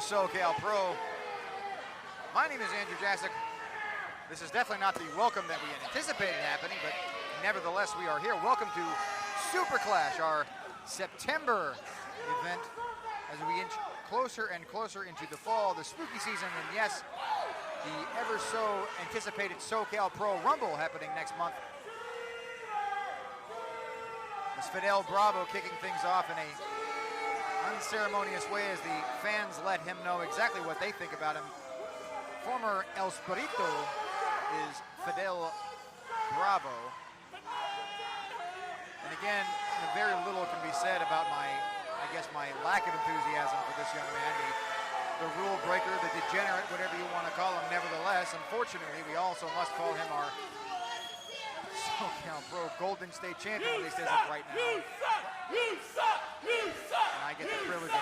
SoCal Pro. My name is Andrew Jasic. This is definitely not the welcome that we anticipated happening, but nevertheless we are here. Welcome to Super Clash, our September event as we inch closer and closer into the fall, the spooky season, and yes, the ever so anticipated SoCal Pro Rumble happening next month. It's Fidel Bravo kicking things off in a unceremonious way as the fans let him know exactly what they think about him. Former El Spirito is Fidel Bravo. And again, very little can be said about my lack of enthusiasm for this young man. The rule breaker, the degenerate, whatever you want to call him. Nevertheless, unfortunately, we also must call him our SoCal Pro Golden State Champion, at least as of right now. You suck! And I get the privilege of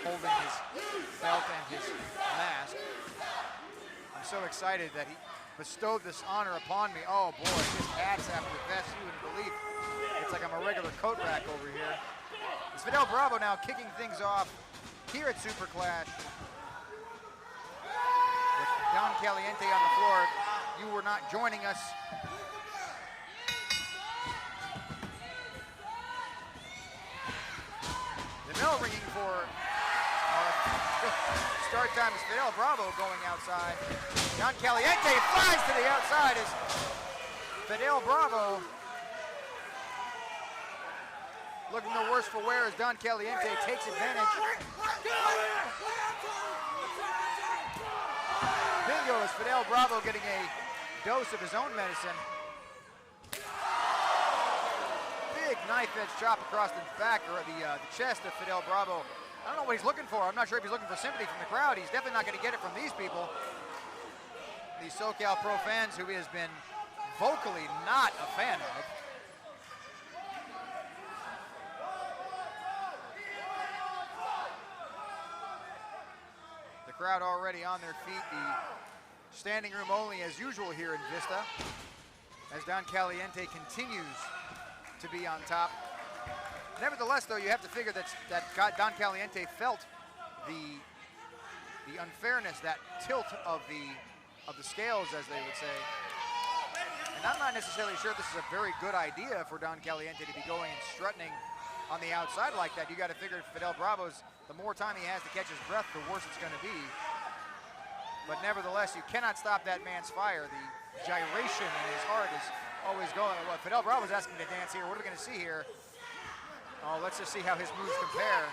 holding his belt and his mask. I'm so excited that he bestowed this honor upon me. Oh boy, his hats after the vest, you wouldn't believe. It's like I'm a regular coat rack over here. It's Fidel Bravo now kicking things off here at Super Clash. With Don Caliente on the floor. You were not joining us. The bell ringing for our start time is Fidel Bravo going outside. Don Caliente flies to the outside as Fidel Bravo looking the worse for wear as Don Caliente takes advantage. Bingo is Fidel Bravo getting a dose of his own medicine. Big knife edge chop across the back or the chest of Fidel Bravo. I don't know what he's looking for. I'm not sure if he's looking for sympathy from the crowd. He's definitely not going to get it from these people. These SoCal Pro fans who he has been vocally not a fan of. The crowd already on their feet. The standing room only as usual here in Vista as Don Caliente continues to be on top. Nevertheless, though, you have to figure that Don Caliente felt the unfairness, that tilt of the scales, as they would say. And I'm not necessarily sure this is a very good idea for Don Caliente to be going and strutting on the outside like that. You got to figure Fidel Bravo's, the more time he has to catch his breath, the worse it's going to be. But nevertheless, you cannot stop that man's fire. The gyration in his heart is always going. Well, Fidel Bravo's asking to dance here. What are we going to see here? Oh, let's just see how his moves compare.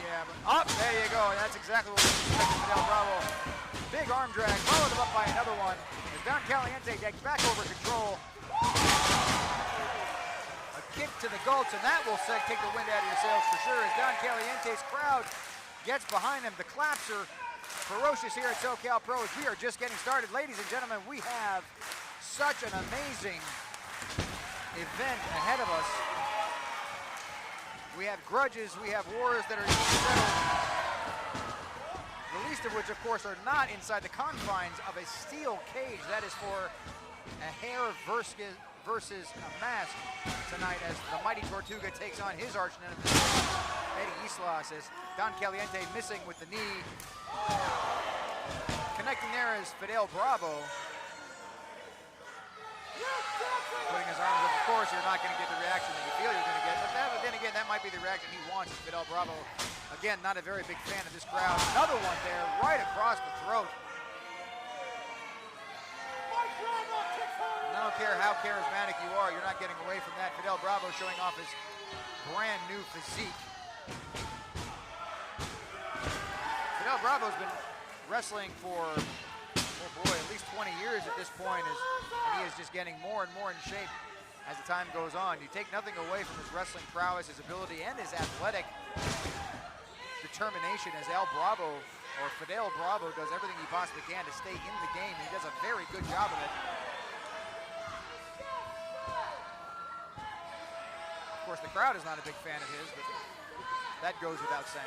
Yeah, but there you go. That's exactly what we expect from Fidel Bravo. Big arm drag, followed up by another one. As Don Caliente gets back over control. A kick to the gulch, and that will take the wind out of your sails for sure. As Don Caliente's crowd gets behind him. The claps are ferocious here at SoCal Pro as we are just getting started. Ladies and gentlemen, we have such an amazing event ahead of us. We have grudges, we have wars that are settled. The least of which, of course, are not inside the confines of a steel cage. That is for a hair versus a mask tonight as the mighty Tortuga takes on his arch nemesis, Eddie Islas, as Don Caliente missing with the knee. Connecting there is Fidel Bravo. Putting his arms up. Of course, you're not going to get the reaction that you feel you're going to get, but then again, that might be the reaction he wants. Fidel Bravo, again, not a very big fan of this crowd. Another one there, right across the throat. I don't care how charismatic you are, you're not getting away from that. Fidel Bravo showing off his brand new physique. Fidel Bravo's been wrestling for, oh boy, at least 20 years at this point, and he is just getting more and more in shape as the time goes on. You take nothing away from his wrestling prowess, his ability, and his athletic determination as Fidel Bravo does everything he possibly can to stay in the game. He does a very good job of it. Of course, the crowd is not a big fan of his, but that goes without saying.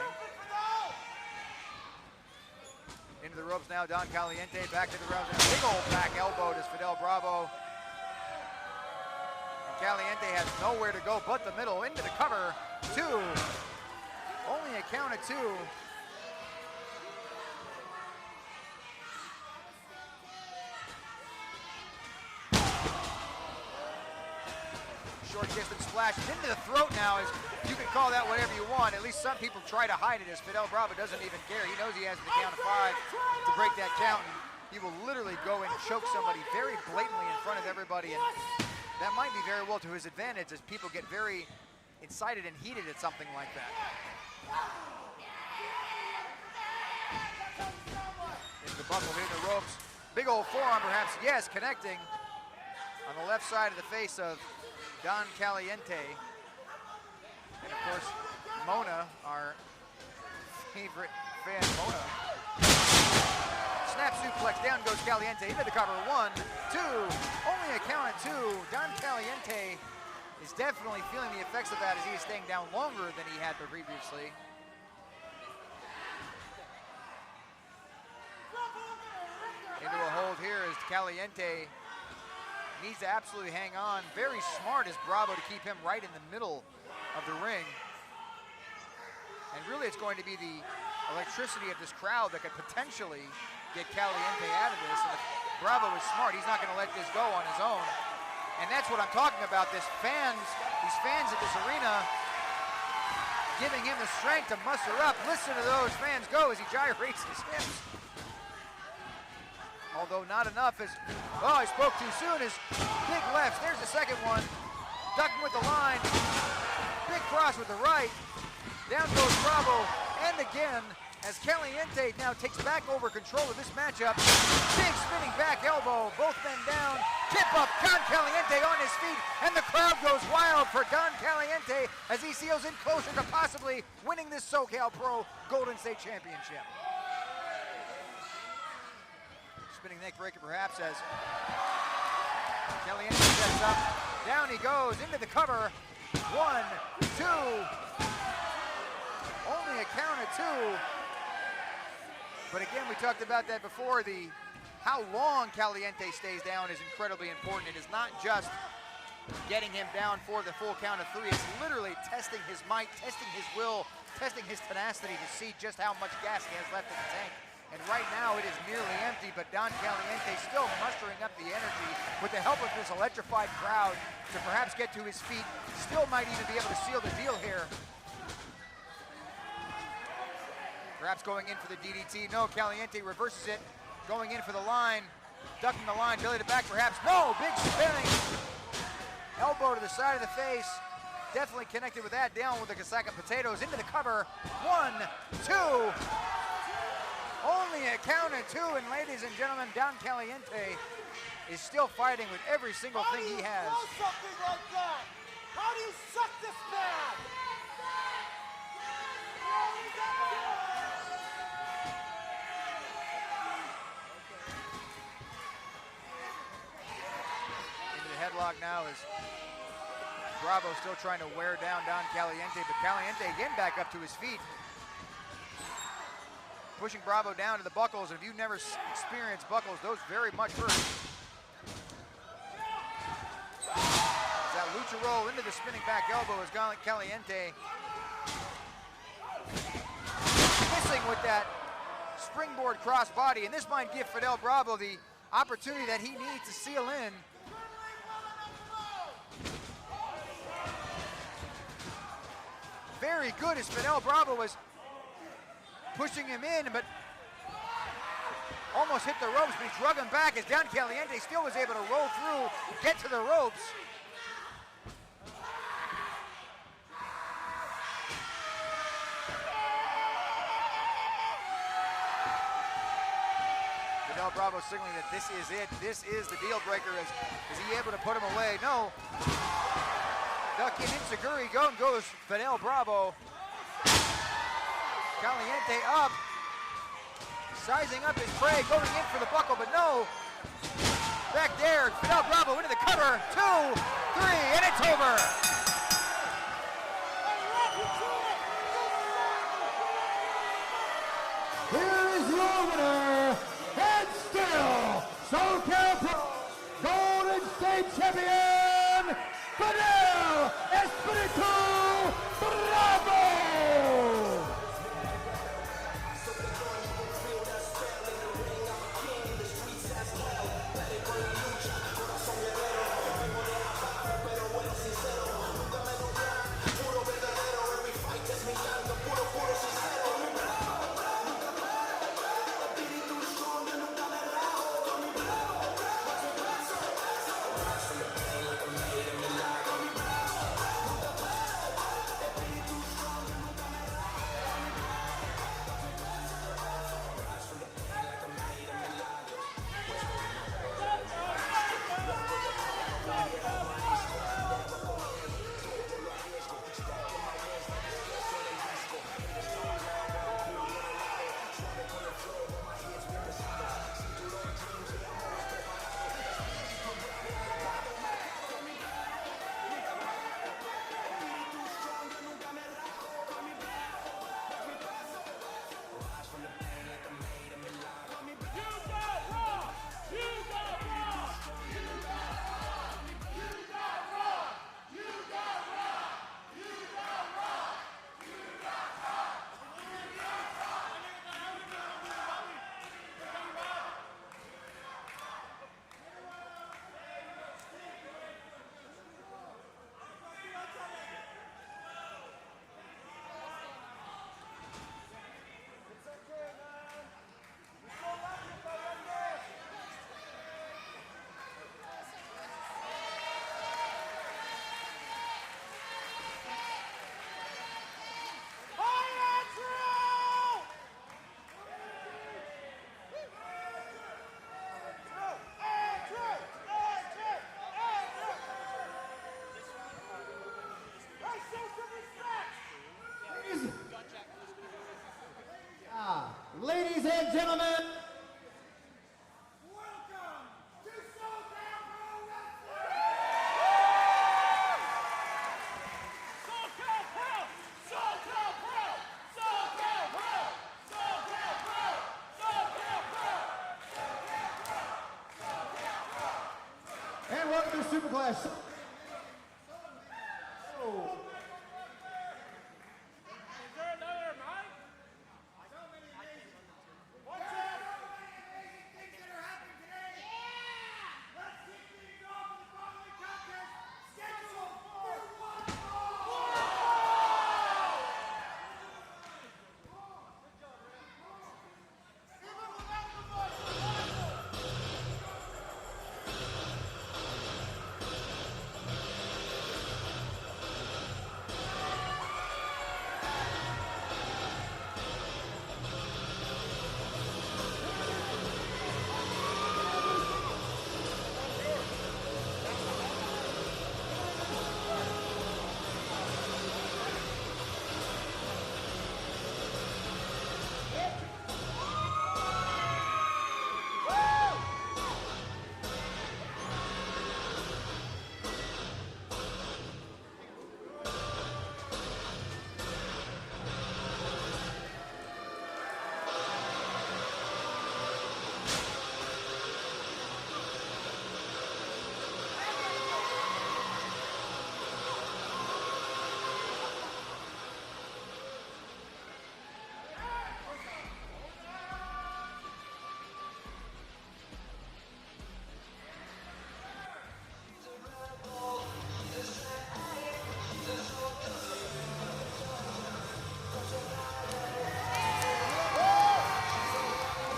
Into the ropes now, Don Caliente, back to the ropes, and a big old back elbow to Fidel Bravo. And Caliente has nowhere to go but the middle, into the cover, two. Only a count of two. gets them splashed into the throat now. As you can call that whatever you want. At least some people try to hide it, as Fidel Bravo doesn't even care. He knows he has the count of 5 to break that count. And he will literally go and choke somebody very blatantly in front of everybody. And that might be very well to his advantage as people get very excited and heated at something like that. Into the buckle, hitting the ropes. Big old forearm perhaps, yes, connecting on the left side of the face of Don Caliente. And of course, Mona, our favorite fan, Mona. Snap suplex, down goes Caliente into the cover. 1, 2, only a count of 2. Don Caliente is definitely feeling the effects of that as he is staying down longer than he had previously. Into a hold here as Caliente needs to absolutely hang on. Very smart as Bravo to keep him right in the middle of the ring. And really it's going to be the electricity of this crowd that could potentially get Caliente out of this. And if Bravo is smart, he's not going to let this go on his own. And that's what I'm talking about, these fans at this arena giving him the strength to muster up. Listen to those fans go as he gyrates his hips. Although not enough as, oh, I spoke too soon, as big lefts. There's the second one. Ducking with the line. Big cross with the right. Down goes Bravo. And again, as Caliente now takes back over control of this matchup. Big spinning back elbow. Both men down. Tip up. Don Caliente on his feet. And the crowd goes wild for Don Caliente as he seals in closer to possibly winning this SoCal Pro Golden State Championship. Spinning neck breaker perhaps as Caliente steps up. Down he goes into the cover. 1, 2. Only a count of 2. But again, we talked about that before. How long Caliente stays down is incredibly important. It is not just getting him down for the full count of 3. It's literally testing his might, testing his will, testing his tenacity to see just how much gas he has left in the tank. And right now it is nearly empty, but Don Caliente still mustering up the energy with the help of this electrified crowd to perhaps get to his feet. Still might even be able to seal the deal here. Perhaps going in for the DDT. No, Caliente reverses it. Going in for the line. Ducking the line, belly to back perhaps. No, big spinning. Elbow to the side of the face. Definitely connected with that. Down with the sack of potatoes into the cover. 1, 2. Only a count of 2, and ladies and gentlemen, Don Caliente is still fighting with every single thing he has. How do you know something like that? How do you suck this man? Into the headlock now is Bravo still trying to wear down Don Caliente, but Caliente again back up to his feet. Pushing Bravo down to the buckles, and if you've never experienced buckles, those very much hurt. That lucha roll into the spinning back elbow as Caliente missing with that springboard cross body, and this might give Fidel Bravo the opportunity that he needs to seal in. Very good as Fidel Bravo was pushing him in, but almost hit the ropes, but he drug him back as Don Caliente still was able to roll through, get to the ropes. Fidel Bravo signaling that this is it. This is the deal breaker. Is he able to put him away? No. Ducking Inseguri, goes Fidel Bravo. Caliente up, sizing up his prey, going in for the buckle, but no. Back there, Fidel Bravo into the cover, 2, 3, and it's over. Here is your winner, and still SoCal Pro Golden State Champion, Fidel Espiritu Bravo! and gentlemen. Welcome to SoCal Pro Wrestling! SoCal Pro! SoCal Pro! SoCal Pro! SoCal Pro! SoCal Pro! And welcome to Superclass. Oh. Is there another mic? So many amazing. What's up? So many amazing things that are happening today. Yeah! Let's kick things off with the following contest scheduled for one fall. Even without the muscle.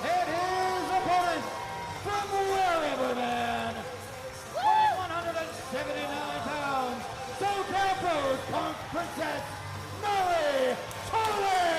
And his opponent from wherever, man, weighing 179 pounds, SoCal Pro's Punk Princess, Molly Charlie!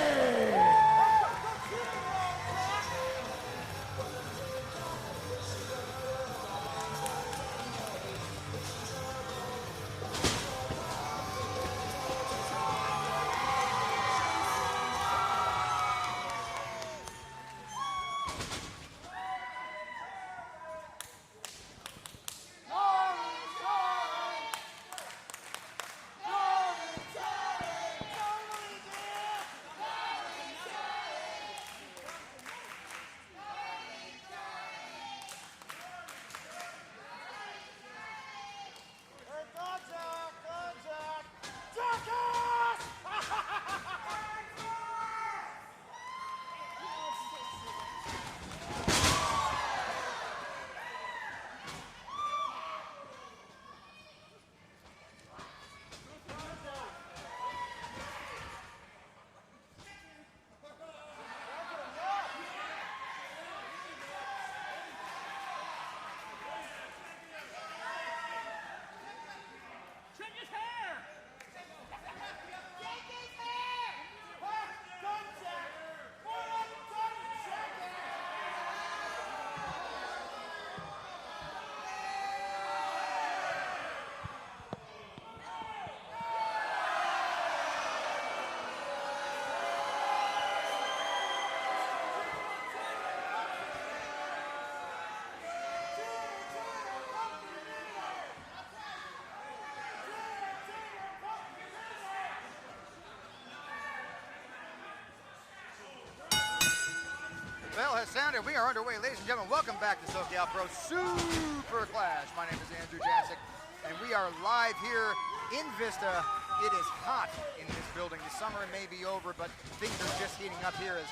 Bell has sounded. We are underway, ladies and gentlemen. Welcome back to SoCal Pro Super Clash. My name is Andrew Jancic, and we are live here in Vista. It is hot in this building. The summer may be over, but things are just heating up here as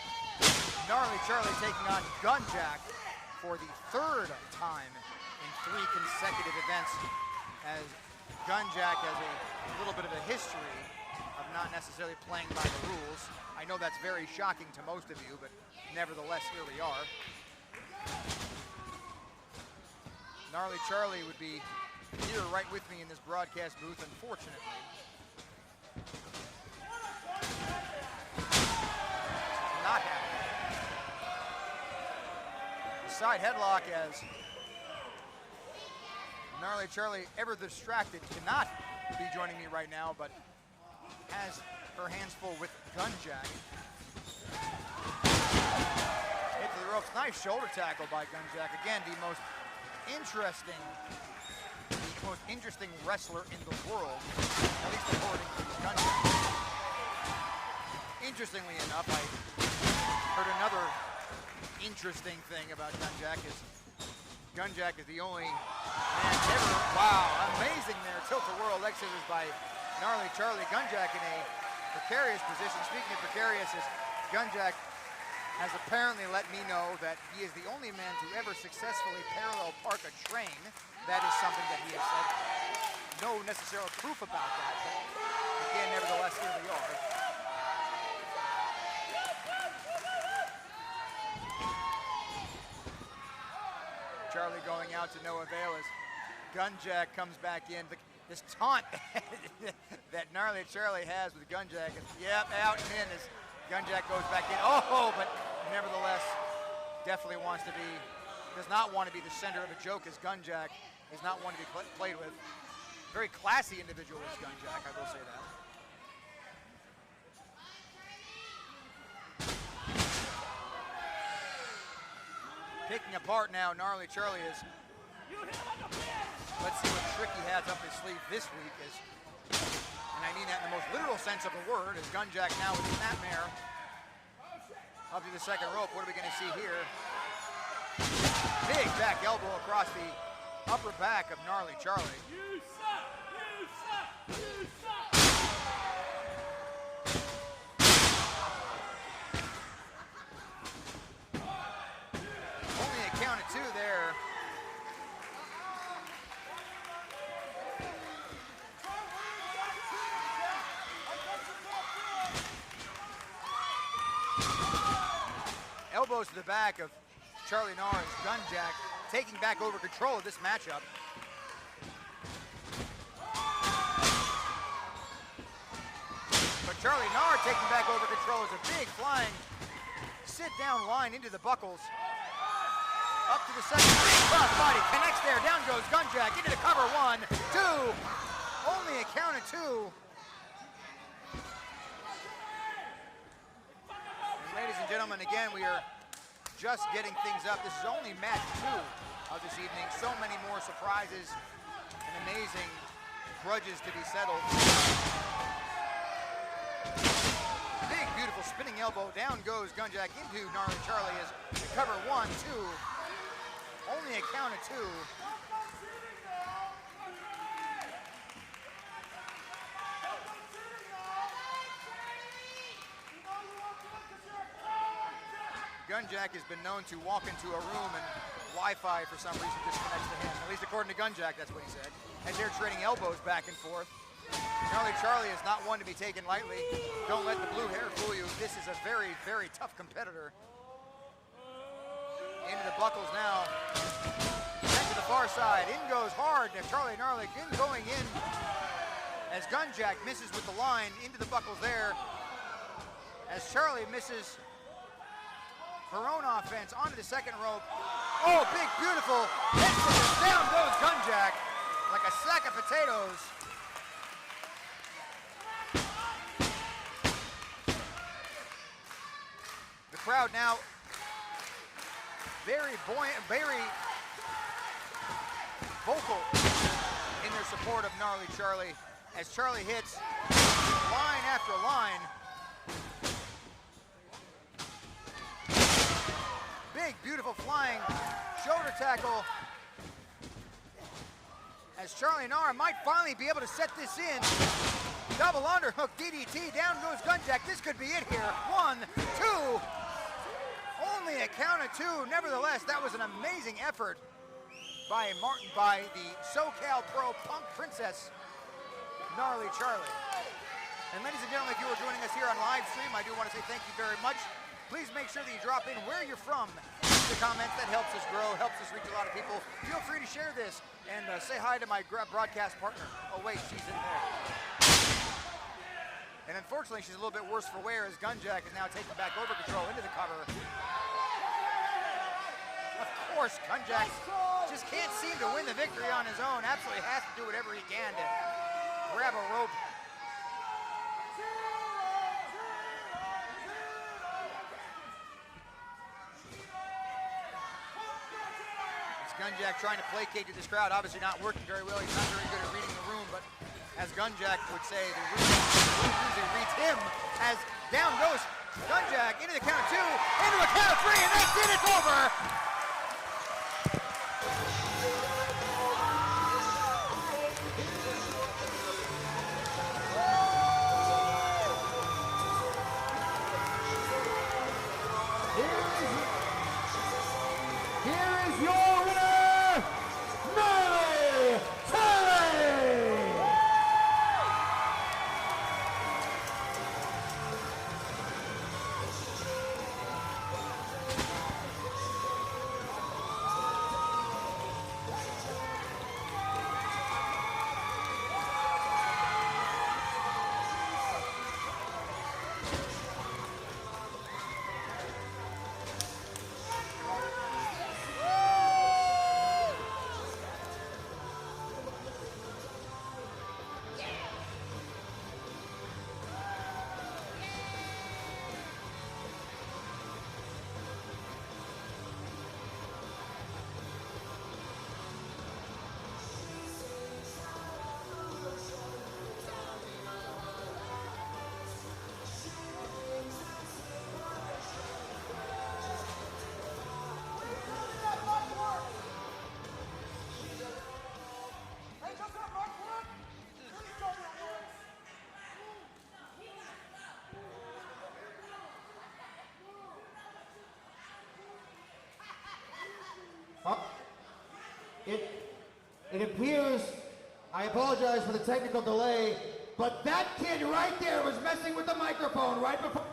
Gnarly Charlie taking on Gunjack for the third time in 3 consecutive events, as Gunjack has a little bit of a history of not necessarily playing by the rules. I know that's very shocking to most of you, but nevertheless, here we are. Gnarly Charlie would be here right with me in this broadcast booth, unfortunately. Not happening. Side headlock as Gnarly Charlie, ever distracted, cannot be joining me right now, but has her hands full with Gunjack. Hit ropes. Nice shoulder tackle by Gunjack. Again, the most interesting wrestler in the world, at least according to Gunjack. Interestingly enough, I heard another interesting thing about Gunjack is the only man ever, wow, amazing there, tilt-a-whirl leg scissors by Gnarly Charlie. Gunjack in a precarious position. Speaking of precarious, is Gunjack has apparently let me know that he is the only man to ever successfully parallel park a train. That is something that he has said. No necessary proof about that, but again, nevertheless, here we are. Charlie going out to no avail as Gunjack comes back in. This taunt that Gnarly Charlie has with Gunjack. Yep, out and in as Gunjack goes back in. Oh, but nevertheless, definitely does not want to be the center of a joke as Gunjack is not one to be played with. Very classy individual is Gunjack, I will say that. Picking apart now, Gnarly Charlie is. Let's see what trick he has up his sleeve this week is, and I mean that in the most literal sense of the word, is Gunjack now with the snapmare up to the second rope. What are we going to see here? Big back elbow across the upper back of Gnarly Charlie. You suck! You suck! You suck! Only a count of two there. Elbows to the back of Charlie Gnar's Gunjack, taking back over control of this matchup. But Charlie Gnar taking back over control is a big flying sit-down line into the buckles. Up to the second, cross body, connects there, down goes Gunjack, into the cover, 1, 2, only a count of 2. And ladies and gentlemen, again, we are just getting things up. This is only match 2 of this evening. So many more surprises and amazing grudges to be settled. Big, beautiful spinning elbow. Down goes Gunjack into Gnarly Charlie as the cover, 1, 2. Only a count of 2. Gunjack has been known to walk into a room and Wi-Fi for some reason disconnects to him. At least according to Gunjack, that's what he said. As they're trading elbows back and forth. Gnarly Charlie is not one to be taken lightly. Don't let the blue hair fool you. This is a very, very tough competitor. Into the buckles now. Then to the far side. In goes hard. Now Charlie Gnarly going in as Gunjack misses with the line into the buckles there. As Charlie misses her own offense onto the second rope. Oh, big, beautiful. Down goes Gunjack like a sack of potatoes. The crowd now very buoyant, very vocal in their support of Gnarly Charlie as Charlie hits line after line. Big, beautiful flying shoulder tackle as Charlie Gnar might finally be able to set this in. Double underhook DDT, down goes Gunjack. This could be it here. 1, 2, only a count of 2. Nevertheless, that was an amazing effort by the SoCal Pro Punk Princess, Gnarly Charlie. And ladies and gentlemen, if you are joining us here on live stream, I do want to say thank you very much. Please make sure that you drop in where you're from. The comments, that helps us grow, helps us reach a lot of people. Feel free to share this and say hi to my broadcast partner. Oh wait, she's in there. And unfortunately, she's a little bit worse for wear as Gunjack is now taking back over control into the cover. Of course, Gunjack just can't seem to win the victory on his own. Absolutely has to do whatever he can to grab a rope. Gunjack trying to placate to this crowd, obviously not working very well. He's not very good at reading the room, but as Gunjack would say, the room usually reads him as down goes Gunjack into the count of 2, into a count of 3, and that's it, it's over. Here is your winner, Gnarly Terry! It appears, I apologize for the technical delay, but that kid right there was messing with the microphone right before.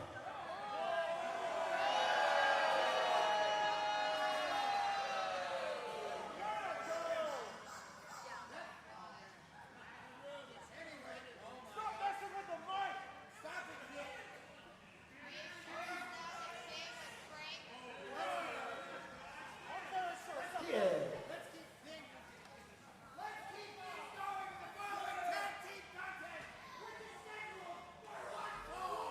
Stop messing with the mic! Stop it! Yeah. Let's keep things going with the following tag team contest with the schedule for one fall.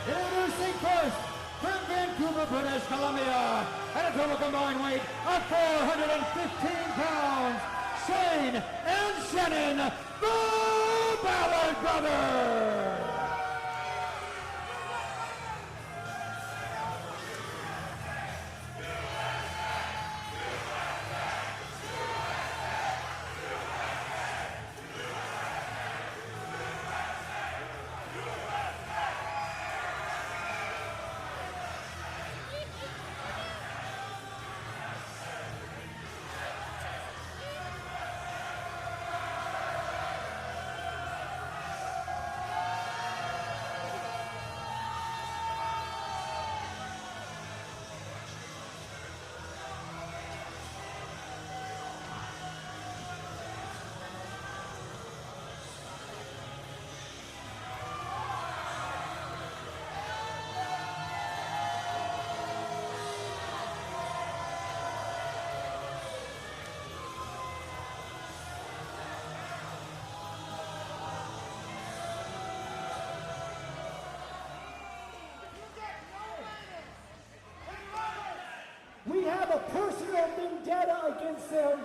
Introducing first, from Vancouver, British Columbia, at a total combined weight of 415 pounds, Shane and Shannon, the Ballard Brothers! We have a personal vendetta against them.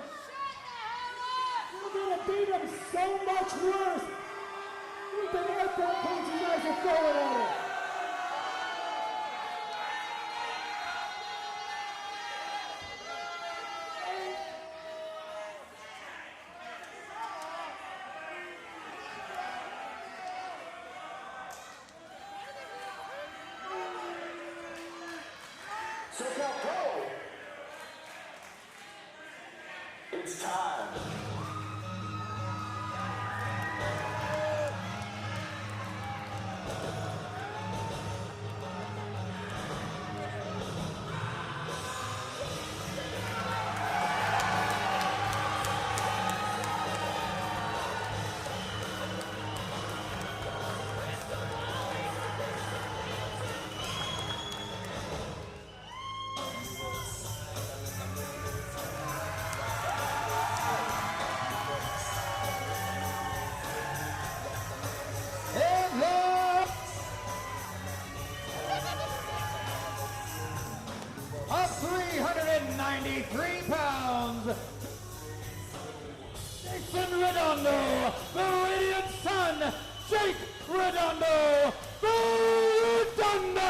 We're gonna beat them so much worse. We've been at that point you guys are throwing at it. SoCal Pro. It's time. 93 pounds, Jason Redondo, the Radiant Sun, Jake Redondo, the Redondo!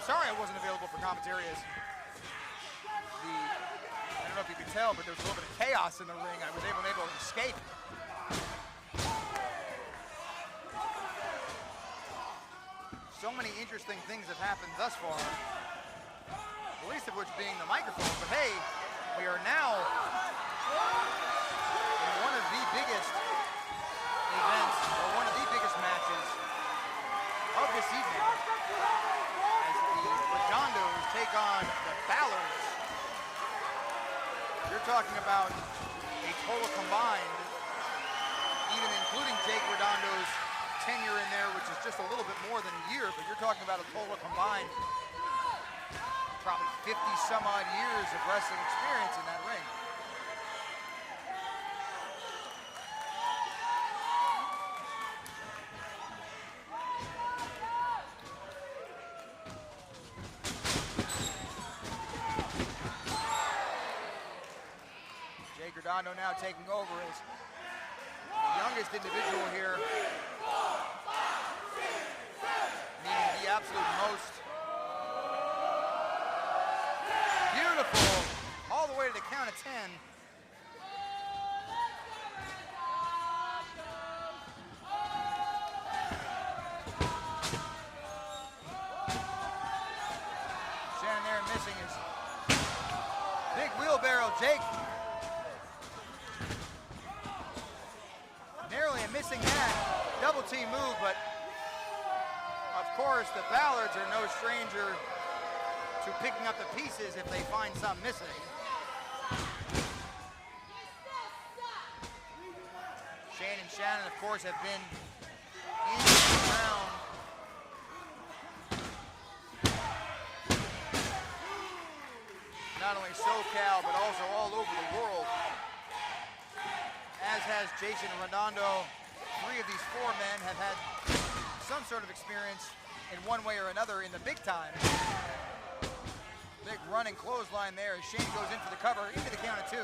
Sorry I wasn't available for commentary as I don't know if you could tell, but there was a little bit of chaos in the ring. I was able to escape. So many interesting things have happened thus far, the least of which being the microphone. But hey, we are now in one of the biggest events, or one of the biggest matches of this evening. Redondos take on the Ballards. You're talking about a total combined, even including Jake Redondo's tenure in there, which is just a little bit more than a year, but you're talking about a total combined probably 50 some odd years of wrestling experience in that ring. Redondo now taking over as the youngest individual here, meaning the absolute most. Beautiful, all the way to the count of 10. Standing there and missing his big wheelbarrow, Jake. Narrowly missing that double team move, but of course the Ballards are no stranger to picking up the pieces if they find some missing. Shane and Shannon, of course, have been in and around not only SoCal but also all over the world. As has Jason Redondo. 3 of these 4 men have had some sort of experience in one way or another in the big time. Big running clothesline there as Shane goes in for the cover, into the count of 2.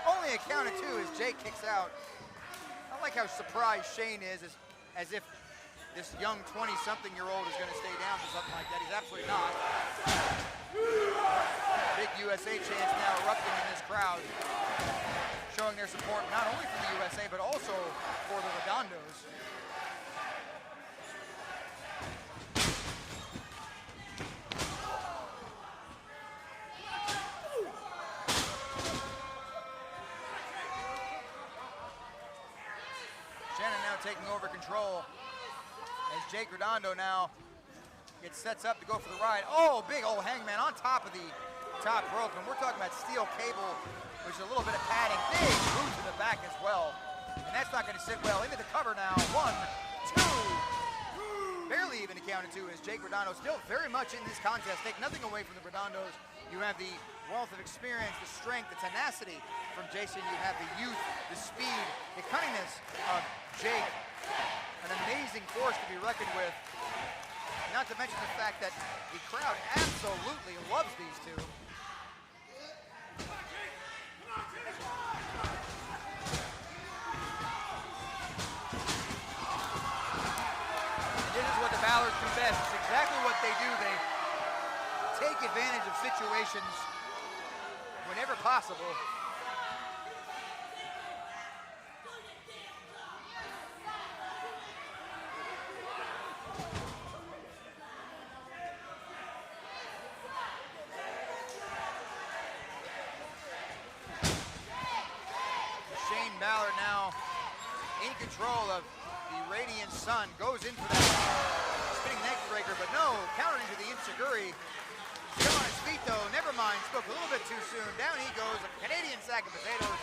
Only a count of 2 as Jake kicks out. I like how surprised Shane is, as if this young 20-something-year-old is going to stay down for something like that. He's absolutely not. Big USA chants now erupting in this crowd, showing their support not only for the USA, but also for the Redondos. Shannon now taking over control as Jake Redondo now sets up to go for the ride. Oh, big old hangman on top of the top rope, and we're talking about steel cable, which is a little bit of padding. Big boot to the back as well. And that's not going to sit well. Into the cover now. 1, 2. Barely even a count of 2 as Jake Redondo still very much in this contest. Take nothing away from the Redondos. You have the wealth of experience, the strength, the tenacity from Jason. You have the youth, the speed, the cunningness of Jake. An amazing force to be reckoned with. Not to mention the fact that the crowd absolutely loves these two. This is what the Ballards can best. It's exactly what they do. They take advantage of situations whenever possible. Shane Ballard now in control of the Radiant Sun. Goes in for that spinning neck breaker, but no, countered into the Insiguri. Still on his feet though, never mind, spoke a little bit too soon. Down he goes, a Canadian sack of potatoes.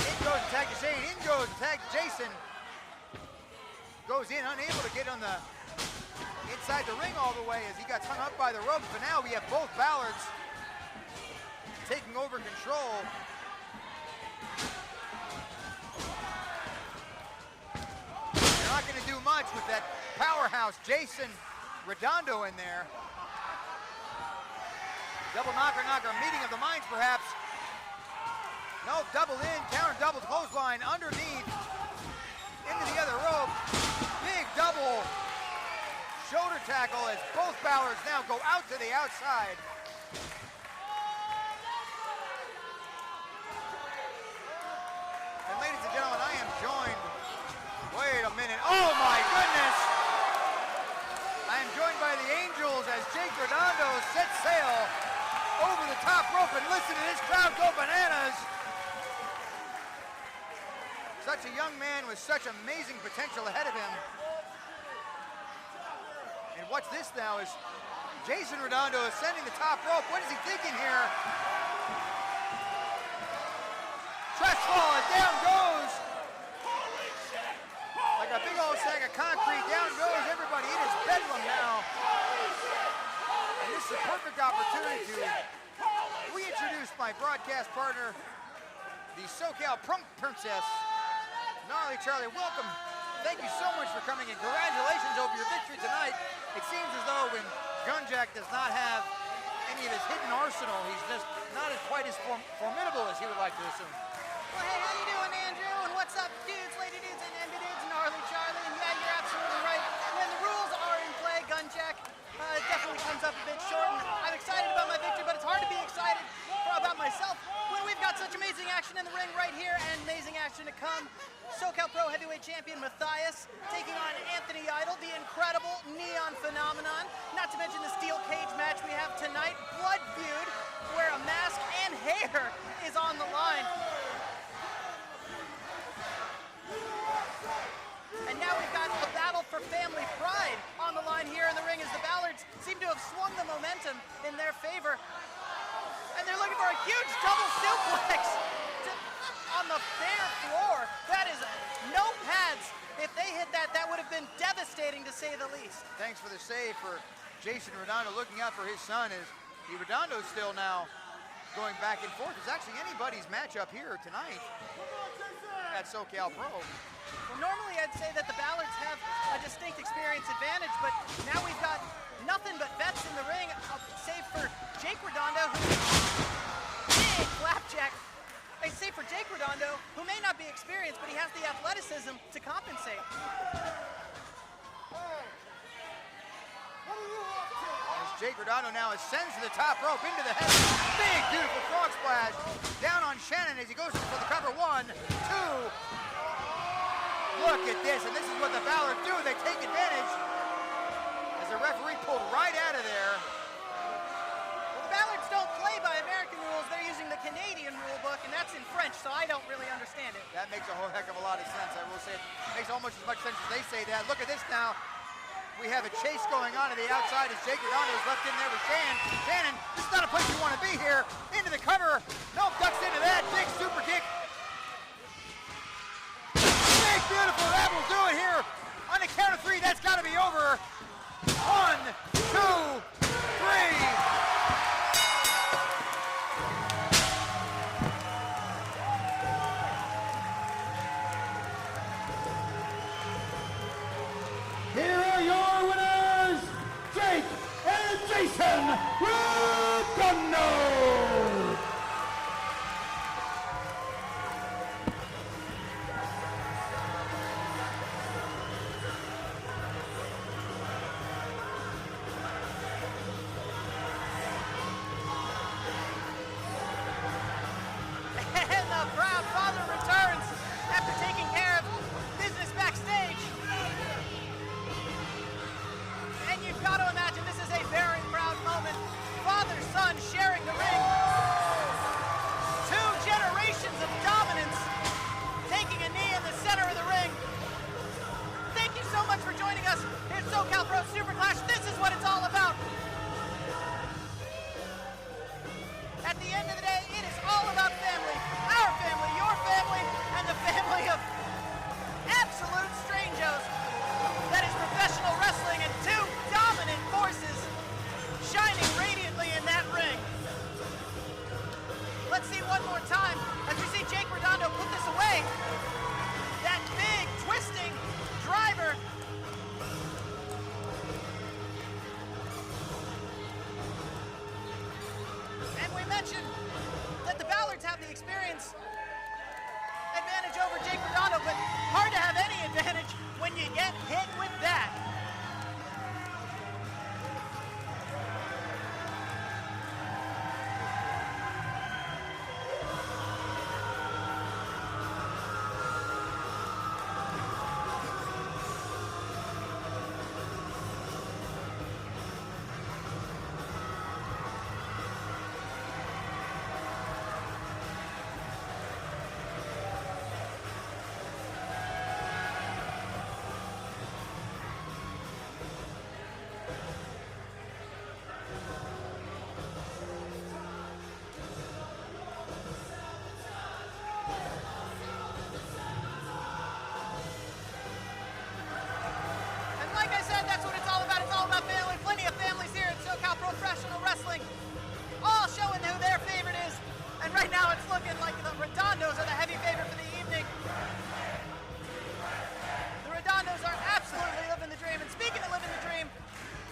In goes the tag to Shane, in goes the tag to Jason. Goes in, unable to get on the inside the ring all the way as he got hung up by the ropes, but now we have both Ballards taking over control. They're not gonna do much with that powerhouse Jason Redondo in there. Double knocker, meeting of the minds perhaps. No, double in, counter double clothesline underneath, into the other rope. Big double shoulder tackle as both Ballards now go out to the outside. And ladies and gentlemen, I am joined, wait a minute, oh my goodness! I am joined by the Angels as Jake Redondo sets sail over the top rope, and listen to this crowd go bananas. Such a young man with such amazing potential ahead of him. And what's this now is Jason Redondo ascending the top rope. What is he thinking here? Crestfall, and down goes. Like a big old sack of concrete, down goes everybody. It is bedlam now. And this is a perfect opportunity to reintroduce my broadcast partner, the SoCal Princess, Gnarly Charlie. Welcome. Thank you so much for coming, and congratulations over your victory tonight. It seems as though when Gunjack does not have any of his hidden arsenal, he's just not quite as formidable as he would like to assume. Well, hey, how you doing, Andrew? And what's up, dudes, lady dudes, and MB dudes, Gnarly Charlie? And yeah, you're absolutely right. When the rules are in play, Gunjack definitely comes up a bit short. And I'm excited about my victory, but it's hard to be excited about myself when we've got such amazing action in the ring right here and amazing action to come. SoCal Pro Heavyweight Champion Matthias taking on Anthony Idol, the incredible Neon Phenomenon. Not to mention the steel cage match we have tonight, Blood Feud, where a mask and hair is on the line. And now we've got a battle for family pride on the line here in the ring as the Ballards seem to have swung the momentum in their favor. And they're looking for a huge double suplex on the bare floor. That is no pads. If they hit that, that would have been devastating to say the least. Thanks for the save for Jason Redondo, looking out for his son as the Redondo's still now going back and forth. It's actually anybody's matchup here tonight at SoCal Pro. Well, normally I'd say that the Ballards have a distinct experience advantage, but now we've got nothing but vets in the ring, save for Jake Redondo, big flapjack. Save for Jake Redondo, who may not be experienced, but he has the athleticism to compensate. As Jake Redondo now ascends to the top rope into the head. Big, beautiful frog splash down on Shannon as he goes for the cover. 1, 2. Look at this, and this is what the Ballards do. They take advantage as the referee pulled right out of there. Well, the Ballards don't play by American rules. They're using the Canadian rule book, and that's in French, so I don't really understand it. That makes a whole heck of a lot of sense. I will say it makes almost as much sense as they say that. Look at this now. We have a chase going on to the outside as Jake Redondo is left in there with Shannon. Shannon, this is not a place you want to be here. Into the cover. No, ducks into that. Big super kick. Big, beautiful. That will do it here. On the count of 3, that's got to be over. 1, 2, 3. Here are your winners, Jake and Jason Redondo. experience advantage over Jake Redondo, but hard to have any advantage when you get hit with that. Professional wrestling, all showing who their favorite is. And right now it's looking like the Redondos are the heavy favorite for the evening. The Redondos are absolutely living the dream. And speaking of living the dream,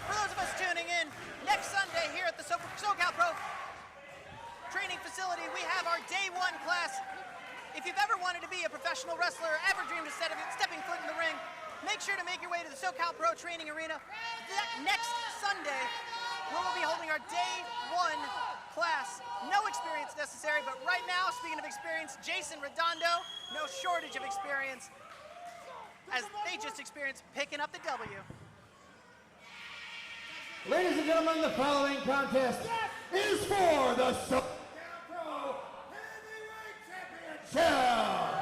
for those of us tuning in, next Sunday here at the SoCal Pro training facility, we have our day one class. If you've ever wanted to be a professional wrestler, ever dreamed of stepping foot in the ring, make sure to make your way to the SoCal Pro training arena next Sunday. We'll be holding our day one class. No experience necessary, but right now, speaking of experience, Jason Redondo, no shortage of experience, as they just experienced picking up the W. Ladies and gentlemen, the following contest is for the SoCal Pro Heavyweight Championship.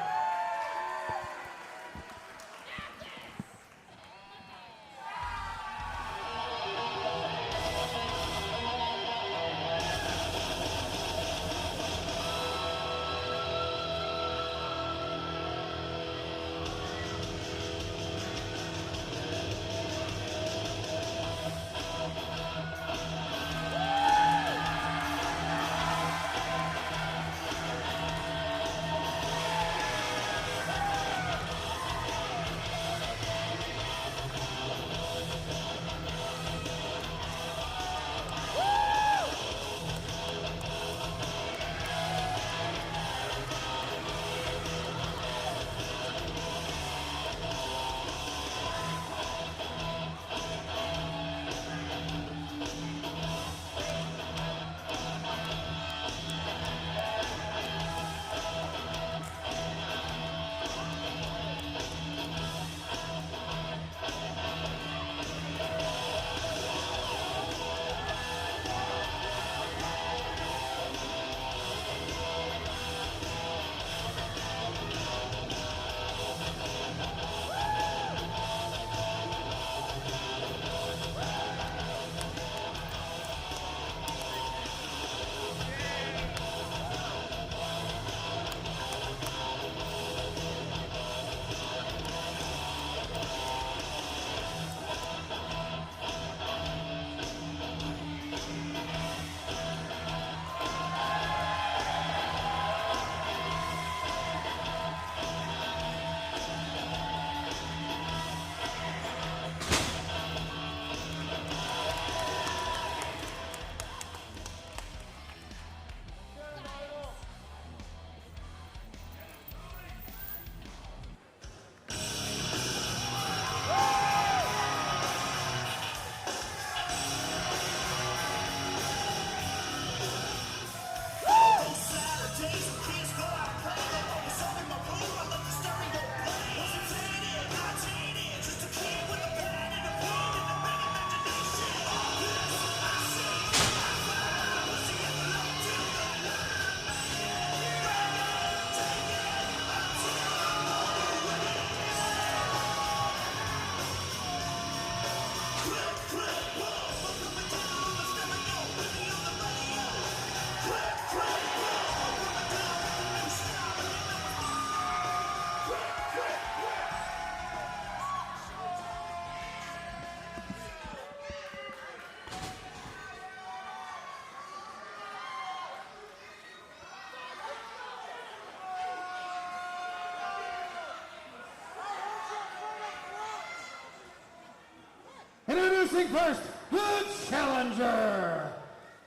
Introducing first, the challenger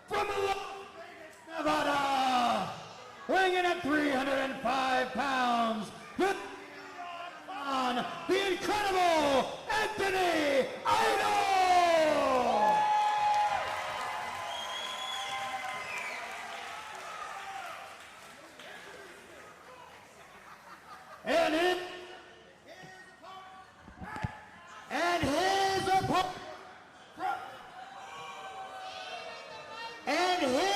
from Las Vegas, Nevada, weighing in at 305 pounds, on the incredible Anthony Idol! And his opponent. And his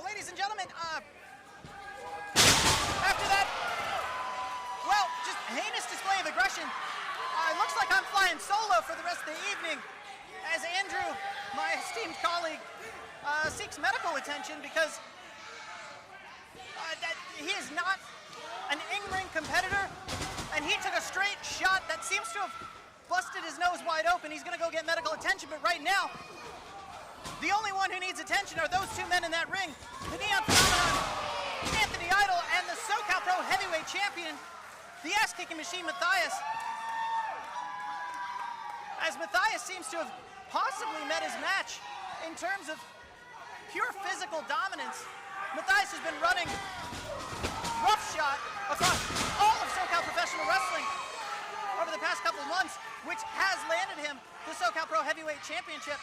Well, ladies and gentlemen, after that, well, just heinous display of aggression, it looks like I'm flying solo for the rest of the evening as Andrew, my esteemed colleague, seeks medical attention because he is not an in-ring competitor, and he took a straight shot that seems to have busted his nose wide open. He's going to go get medical attention, but right now, the only one who needs attention are those two men in that ring, the Neon Phenomenon, Anthony Idol, and the SoCal Pro Heavyweight Champion, the ass-kicking machine, Matthias. As Matthias seems to have possibly met his match in terms of pure physical dominance. Matthias has been running roughshod across all of SoCal Professional Wrestling over the past couple of months, which has landed him the SoCal Pro Heavyweight Championship.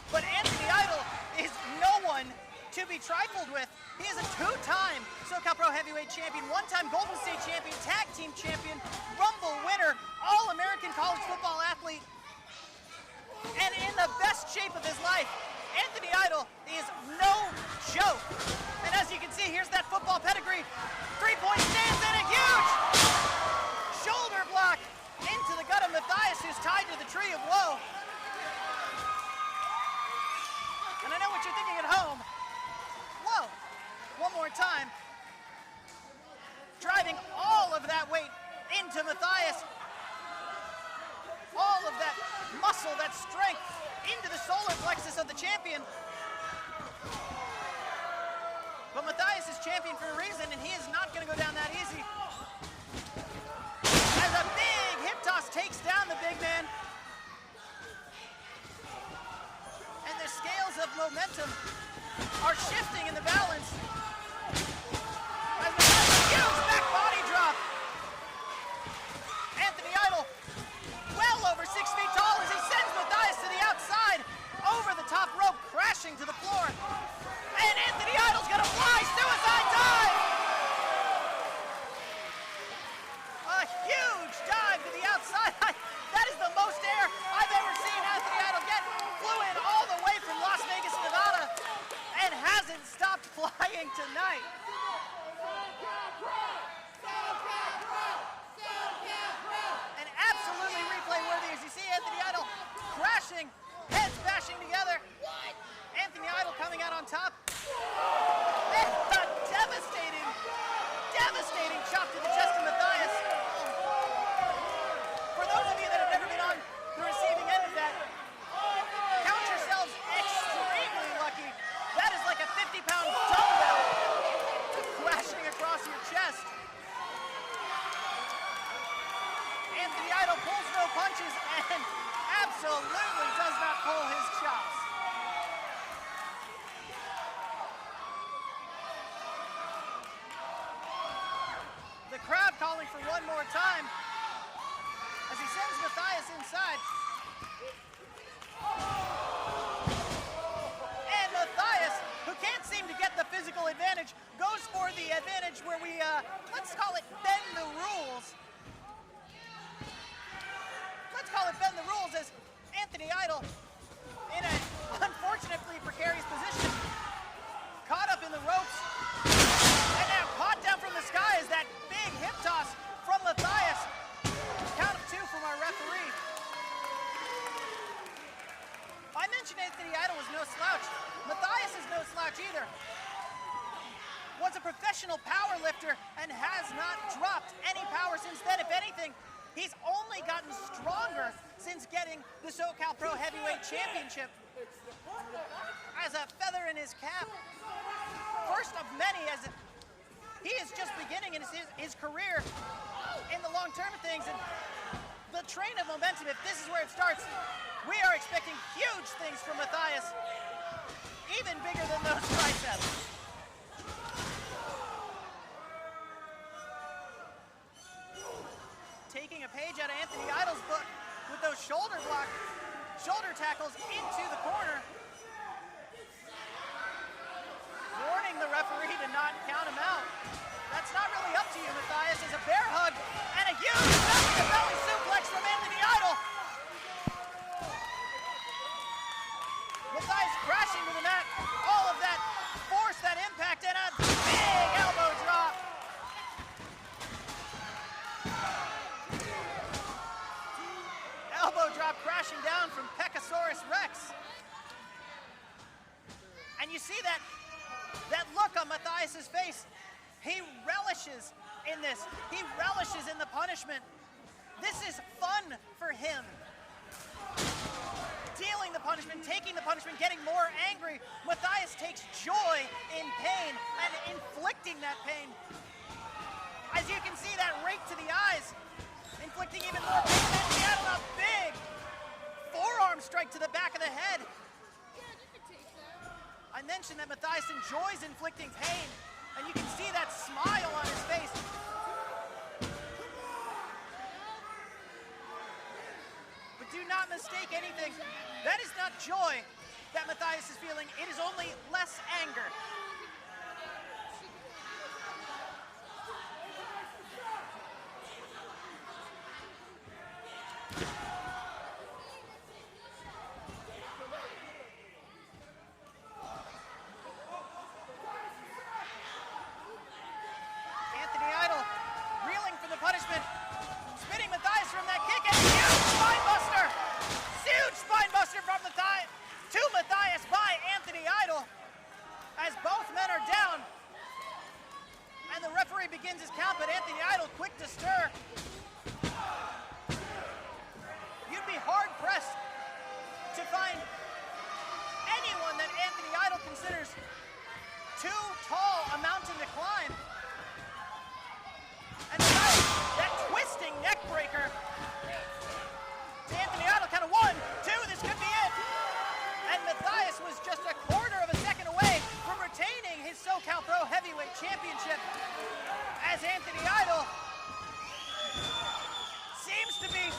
But Anthony Idol is no one to be trifled with. He is a two-time SoCal Pro Heavyweight Champion, one-time Golden State Champion, Tag Team Champion, Rumble winner, All-American College Football athlete, and in the best shape of his life. Anthony Idol is no joke. And as you can see, here's that football pedigree. Three-point stands in a huge shoulder block into the gut of Matthias, who's tied to the tree of woe. And I know what you're thinking at home. Whoa, one more time. Driving all of that weight into Matthias. All of that muscle, that strength, into the solar plexus of the champion. But Matthias is champion for a reason, and he is not going to go down that easy. As a big hip toss takes down the big man. And the scales of momentum are shifting in the balance. As Matthias, huge back body drop. Anthony Idol, well over 6 feet tall, as he sends Matthias to the outside, over the top rope, crashing to the floor. And Anthony Idol's gonna fly, suicide dive! A huge dive to the outside. That is the most air I've ever seen Anthony Idol get. Flew in all the way from Las Vegas, Nevada, and hasn't stopped flying tonight. And absolutely replay worthy as you see Anthony Idol crashing, heads bashing together. Anthony Idol coming out on top. And a devastating chop to the chest of Matthias. For those of you that have never been on the receiving end of that, count yourselves extremely lucky. That is like a 50-pound dumbbell crashing across your chest. calling for one more time as he sends Matthias inside. And Matthias, who can't seem to get the physical advantage, goes for the advantage where we, let's call it bend the rules. Let's call it bend the rules as Anthony Idol, in an unfortunately precarious position, caught up in the ropes, and now caught down from the sky is that big hip toss from Matthias. Count of 2 from our referee. I mentioned Anthony Idol was no slouch. Matthias is no slouch either. Was a professional power lifter and has not dropped any power since then. If anything, he's only gotten stronger since getting the SoCal Pro Heavyweight Championship as a feather in his cap. First of many, as he is just beginning in his career in the long term of things. And the train of momentum, if this is where it starts, we are expecting huge things from Matthias, even bigger than those triceps. Taking a page out of Anthony Idol's book with those shoulder tackles into the corner. Warning the referee to not count him out. That's not really up to you, Matthias. As a bear hug and a huge belly-to-belly suplex from Anthony Idol. Matthias crashing to the mat. All of that force, that impact, and a big elbow drop. Elbow drop crashing down from Pecosaurus Rex. And you see that look on Matthias's face. He relishes in this. He relishes in the punishment. This is fun for him. Dealing the punishment, taking the punishment, getting more angry. Matthias takes joy in pain and inflicting that pain. As you can see, that rake to the eyes, inflicting even more pain. And he had a big forearm strike to the back of the head. I mentioned that Matthias enjoys inflicting pain, and you can see that smile on his face. But do not mistake anything. That is not joy that Matthias is feeling. It is only less anger. Anthony Idol reeling from the punishment, spinning Matthias from that kick, and huge spine buster! Huge spine buster from Matthias by Anthony Idol as both men are down. And the referee begins his count, but Anthony Idol quick to stir. You'd be hard-pressed to find anyone that Anthony Idol considers too tall a mountain to climb. And that twisting neck breaker to Anthony Idol, count of 1, 2, this could be it. And Matthias was just a quarter of a second away from retaining his SoCal Pro Heavyweight Championship as Anthony Idol seems to be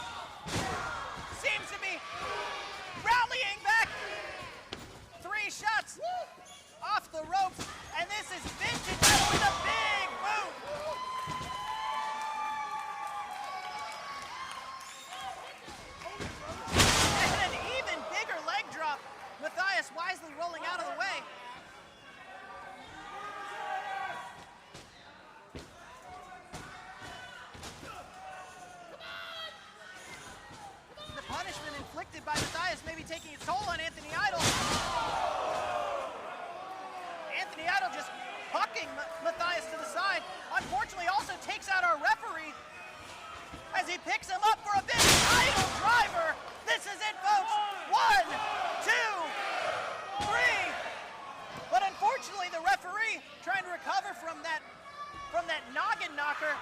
rallying back. 3 shots off the ropes, and this is vintage with a big boot. And an even bigger leg drop. Matthias wisely rolling out of the way. The punishment inflicted by Matthias may be taking its toll on Anthony Idol. Anthony Idol just hucking Matthias to the side. Unfortunately, also takes out our referee as he picks him up for a big Idol driver. This is it, folks. 1, 2, 3. But unfortunately, the referee trying to recover from that noggin knocker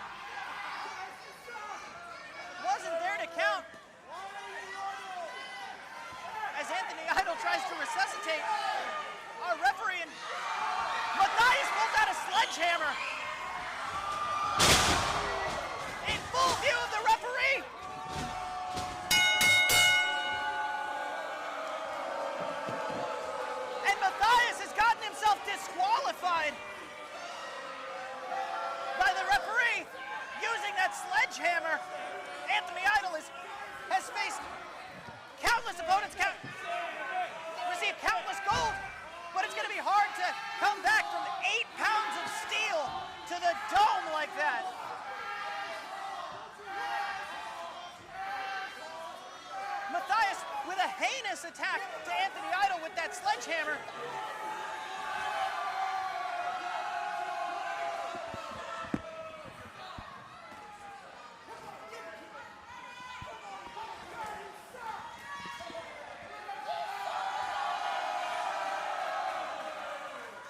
wasn't there to count. As Anthony Idol tries to resuscitate our referee, and Matthias pulls out a sledgehammer. to come back from 8 pounds of steel to the dome like that. Matthias with a heinous attack to Anthony Idol with that sledgehammer.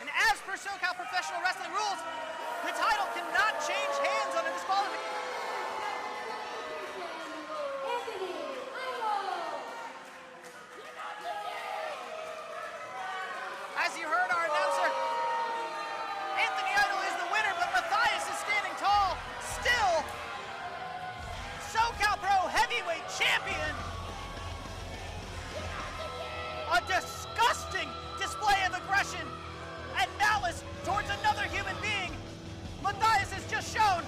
And as per SoCal professional wrestling rules, the title cannot change hands on a disqualification. As you heard our announcer, Anthony Idol is the winner, but Matthias is standing tall. Still, SoCal Pro Heavyweight Champion. A disgusting display of aggression and malice towards another human being. Matthias has just shown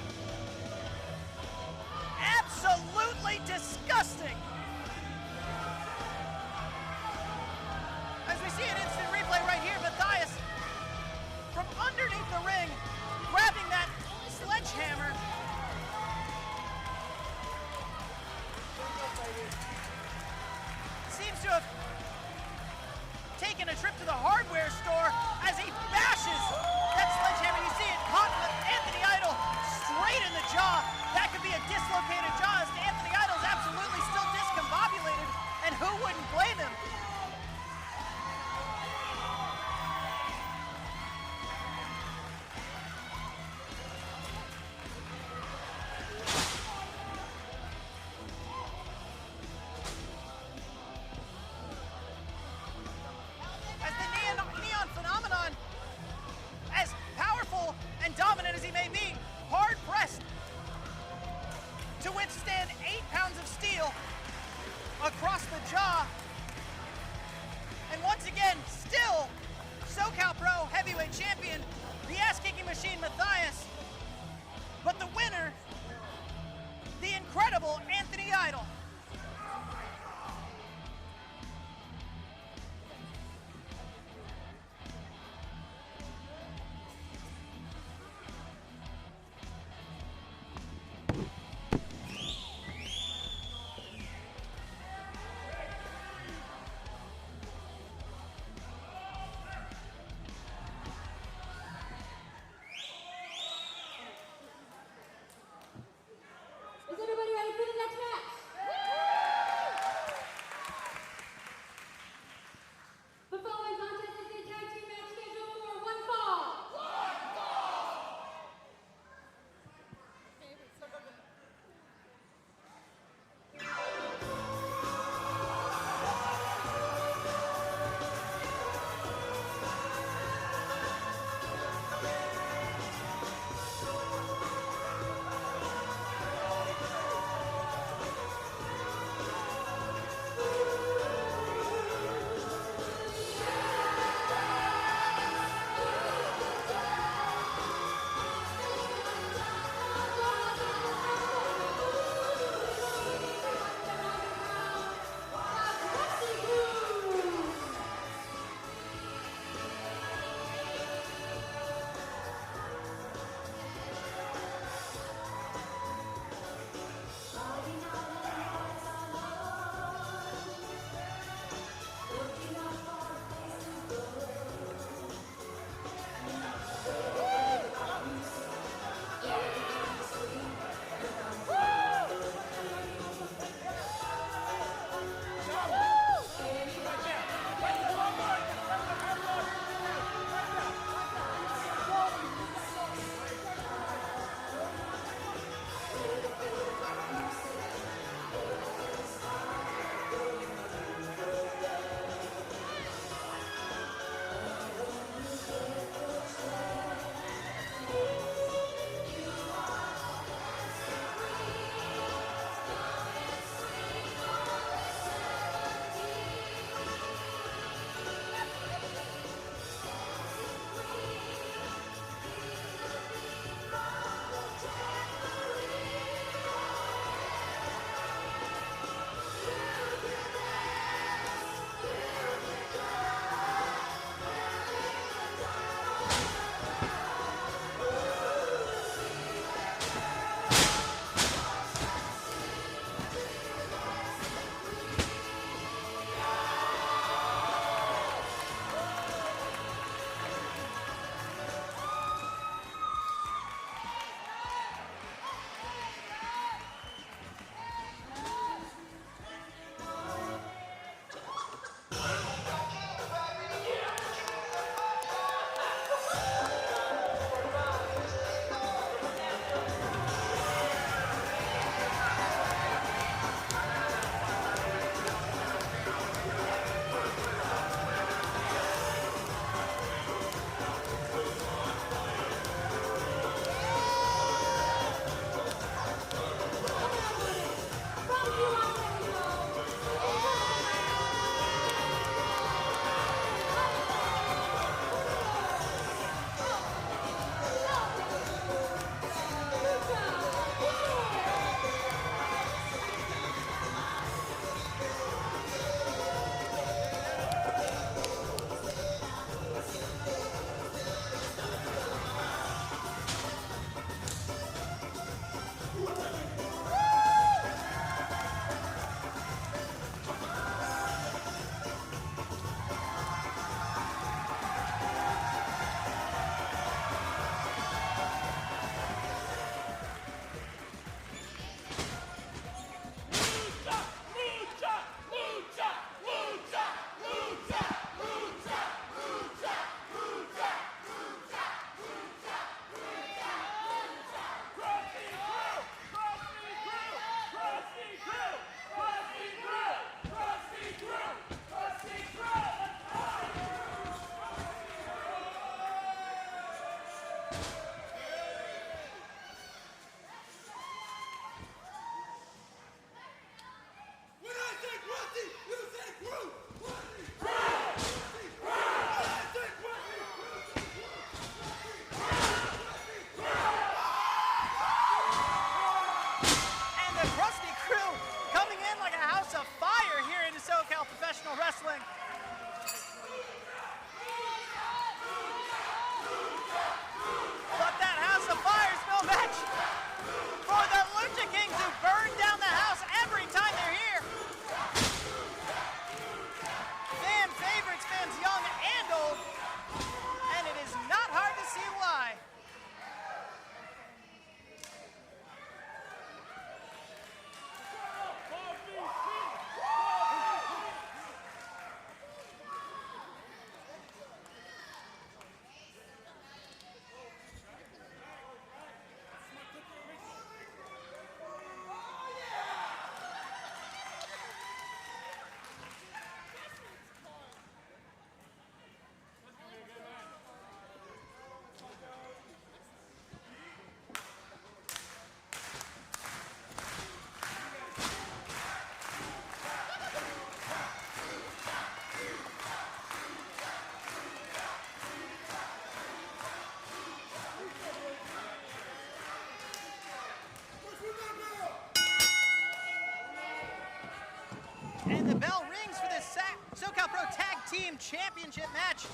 And the bell rings for this SoCal Pro Tag Team Championship match.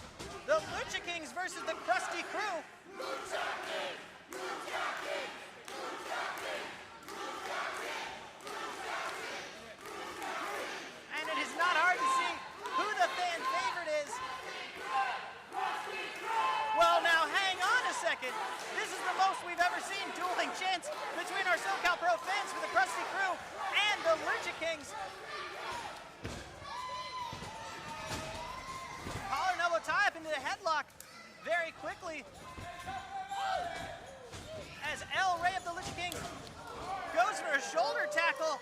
The Lucha Kings versus the Krusty Crew. And it is not hard to see who the fan favorite is. Well, now hang on a second. This is the most we've ever seen dueling chants between our SoCal Pro fans for the Krusty Crew and the Lucha Kings. Collar and elbow tie up into the headlock very quickly as El Rey of the Lucha Kings goes for a shoulder tackle,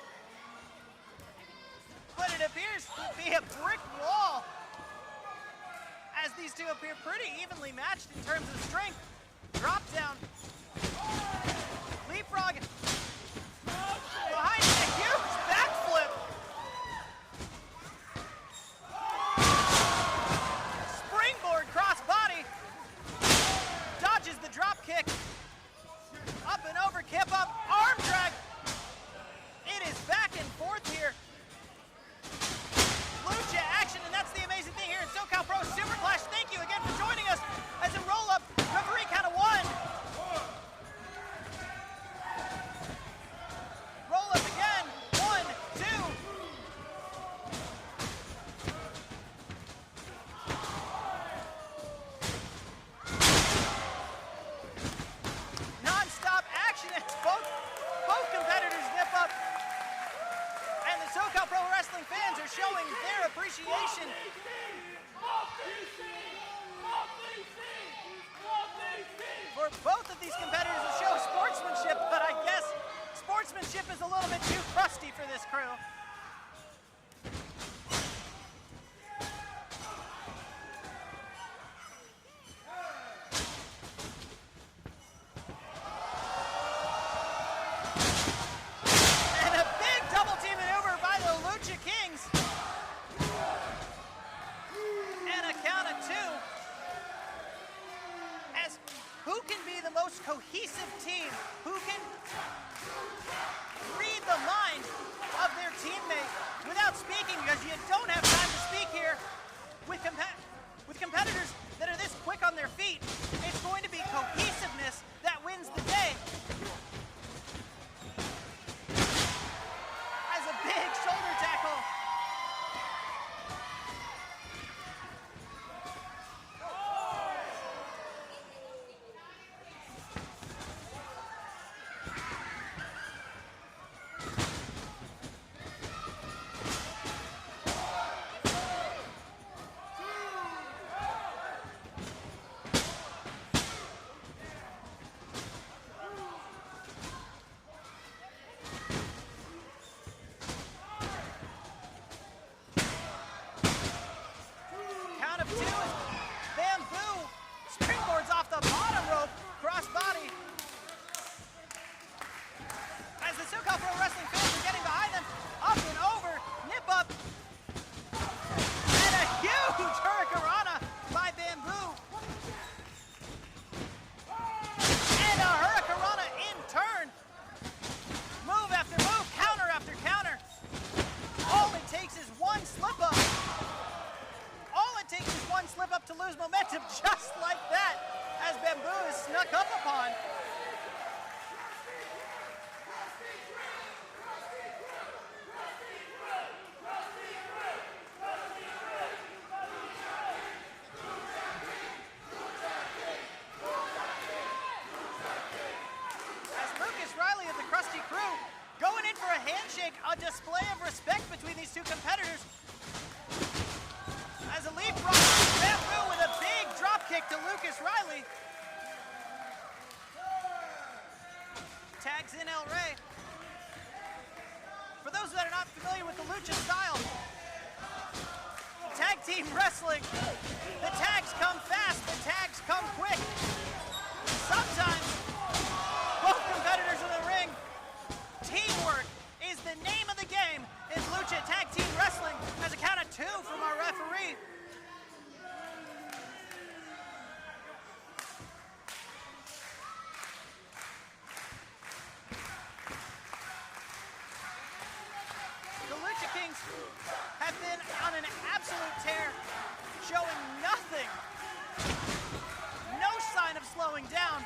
but it appears to be a brick wall as these two appear pretty evenly matched in terms of strength. Drop down, leapfrog, behind a huge backflip. Springboard crossbody, dodges the drop kick, up and over, kip up, arm drag. It is back and forth here. Lucha action, and that's the amazing thing here in SoCal Pro Super Clash. Thank you again for joining us as a roll-up. Referee count of 1. Roll up again. 1, 2. Non-stop action as both competitors nip up. And the SoCal Pro Wrestling fans are showing their appreciation. For both of these competitors to show sportsmanship, but I guess sportsmanship is a little bit too crusty for this crew. And a big double team maneuver by the Lucha Kings. And a count of 2. As who can be the most cohesive team? Who can read the mind of their teammate without speaking, because you don't have time to speak here with competitors that are this quick on their feet. It's going to be cohesiveness that wins the day. As a big shoulder tackle. Count of 2 is bamboo. Springboards off the bottom rope. Crossbody. As the SoCal Pro Wrestling fans are getting behind them. Up and over. Nip up. And a huge hurricanrana by Bamboo. And a hurricanrana in turn. Move after move. Counter after counter. All it takes is one slip up. All it takes is one slip up to lose momentum, just like that, as Bamboo is snuck up upon. As Lucas Riley of the Krusty Crew going in for a handshake, a display of respect between these two competitors. As a leapfrog, Bamboo with a big drop kick to Lucas Riley. Tags in El Rey. For those that are not familiar with the lucha style, tag team wrestling, the tags come fast, the tags come quick. Sometimes both competitors in the ring. Teamwork is the name of the game in lucha tag team wrestling. As a count of 2 from our referee. The Lucha Kings on an absolute tear, showing nothing. No sign of slowing down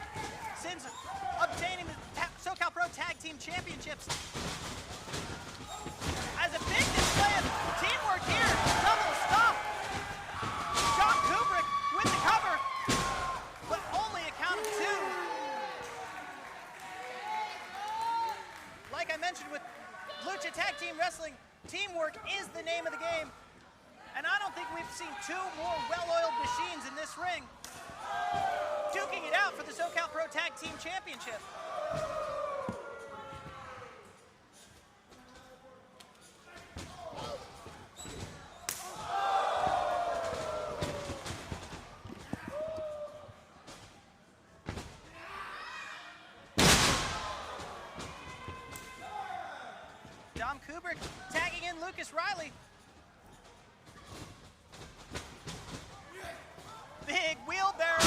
since obtaining the SoCal Pro Tag Team Championships. As a big display of teamwork here, double stop. John Kubrick with the cover, but only a count of 2. Like I mentioned with Lucha Tag Team Wrestling, teamwork is the name of the game. And I don't think we've seen 2 more well-oiled machines in this ring duking it out for the SoCal Pro Tag Team Championship. Dom Kubrick tagging in Lucas Riley. Big wheelbarrow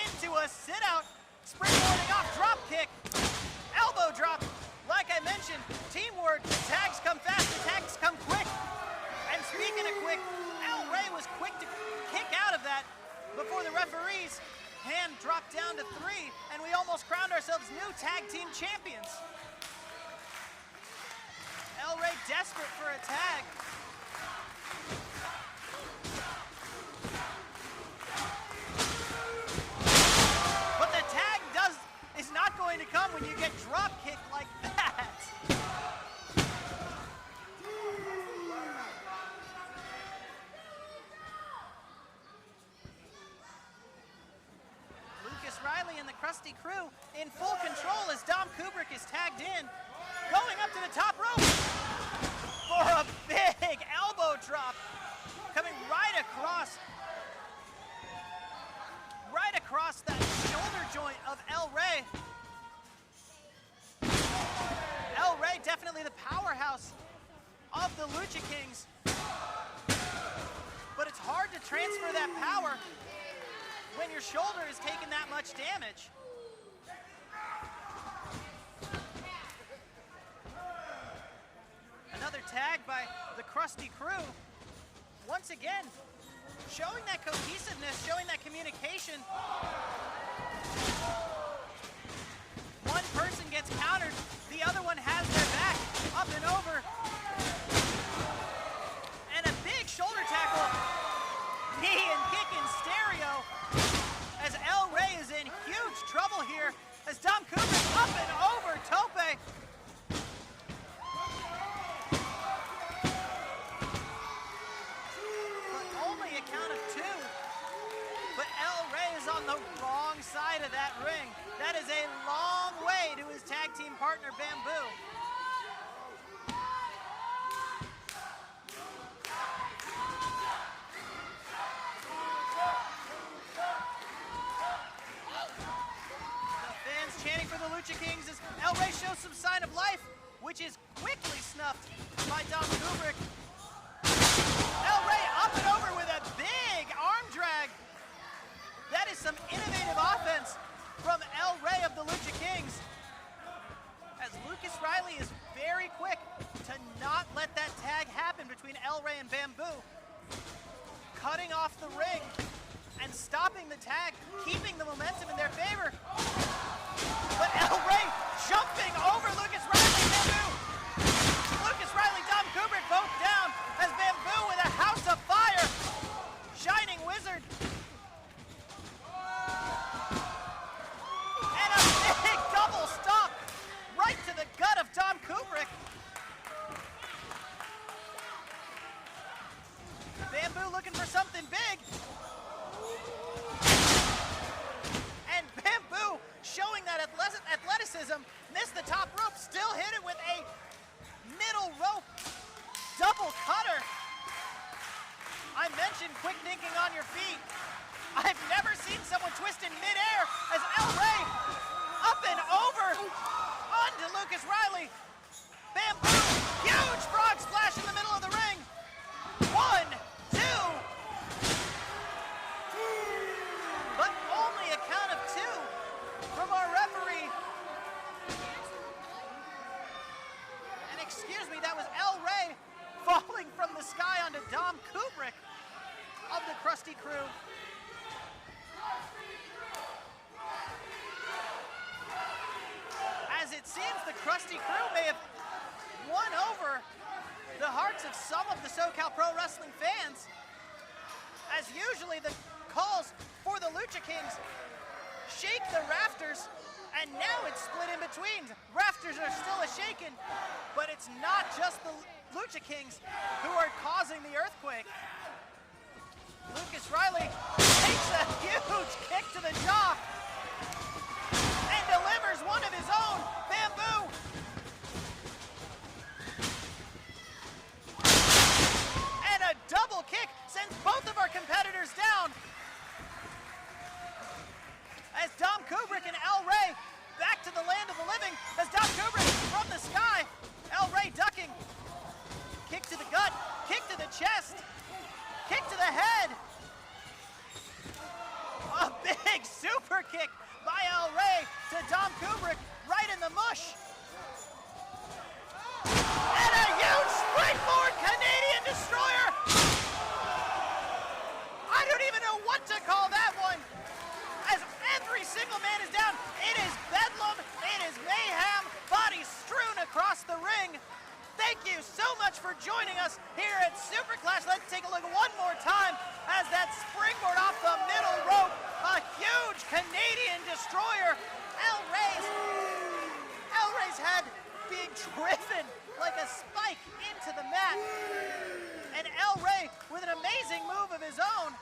into a sit-out, springboarding off drop kick, elbow drop. Like I mentioned, teamwork, tags come fast, the tags come quick. And speaking of quick, El Rey was quick to kick out of that before the referee's hand dropped down to 3, and we almost crowned ourselves new tag team champions. El Rey desperate for a tag. But the tag is not going to come when you get drop kicked like that. Lucas Riley and the Krusty Crew in full control as Dom Kubrick is tagged in. Going up to the top rope for a big elbow drop, coming right across that shoulder joint of El Rey. El Rey, definitely the powerhouse of the Lucha Kings, but it's hard to transfer that power when your shoulder is taking that much damage. Another tag by the Krusty Crew. Once again, showing that cohesiveness, showing that communication. One person gets countered, the other one has their back, up and over. And a big shoulder tackle, knee and kick in stereo, as El Rey is in huge trouble here, as Dom Kubrick up and over tope. Count of 2, but El Rey is on the wrong side of that ring. That is a long way to his tag team partner, Bamboo. The fans chanting for the Lucha Kings as El Rey shows some sign of life, which is quickly snuffed by Dom Kubrick. El Rey up and over with a big arm drag. That is some innovative offense from El Rey of the Lucha Kings. As Lucas Riley is very quick to not let that tag happen between El Rey and Bamboo. Cutting off the ring and stopping the tag, keeping the momentum in their favor. But El Rey jumping over Lucas Riley, Bamboo. Lucas Riley, Dom Kubrick both down as Bamboo with a house of fire. Shining Wizard. And a big double stomp right to the gut of Dom Kubrick. Bamboo looking for something big. And Bamboo showing that athleticism, missed the top rope, still hit it with a middle rope double cutter. I mentioned quick thinking on your feet. I've never seen someone twist in midair as El Rey up and over onto Lucas Riley. Bamboo, huge frog splash in the middle of the ring. 1, 2. But only a count of 2 from our referee. And excuse me, that was El Rey falling Crew. As it seems the Krusty Crew may have won over the hearts of some of the SoCal Pro Wrestling fans, as usually the calls for the Lucha Kings shake the rafters, and now it's split in between. Rafters are still a-shaking, but it's not just the Lucha Kings who are causing the earthquake. Lucas Riley takes a huge kick to the jaw and delivers one of his own, Bamboo. And a double kick sends both of our competitors down. As Dom Kubrick and El Rey back to the land of the living, as Dom Kubrick from the sky, El Rey ducking. Kick to the gut, kick to the chest, kick to the head. A big super kick by El Rey to Dom Kubrick right in the mush. And a huge springboard Canadian Destroyer. I don't even know what to call that one. As every single man is down, it is bedlam, it is mayhem, bodies strewn across the ring. Thank you so much for joining us here at Superclash. Let's take a look one more time as that springboard off the middle rope, a huge Canadian Destroyer. El Rey's head being driven like a spike into the mat. And El Rey with an amazing move of his own.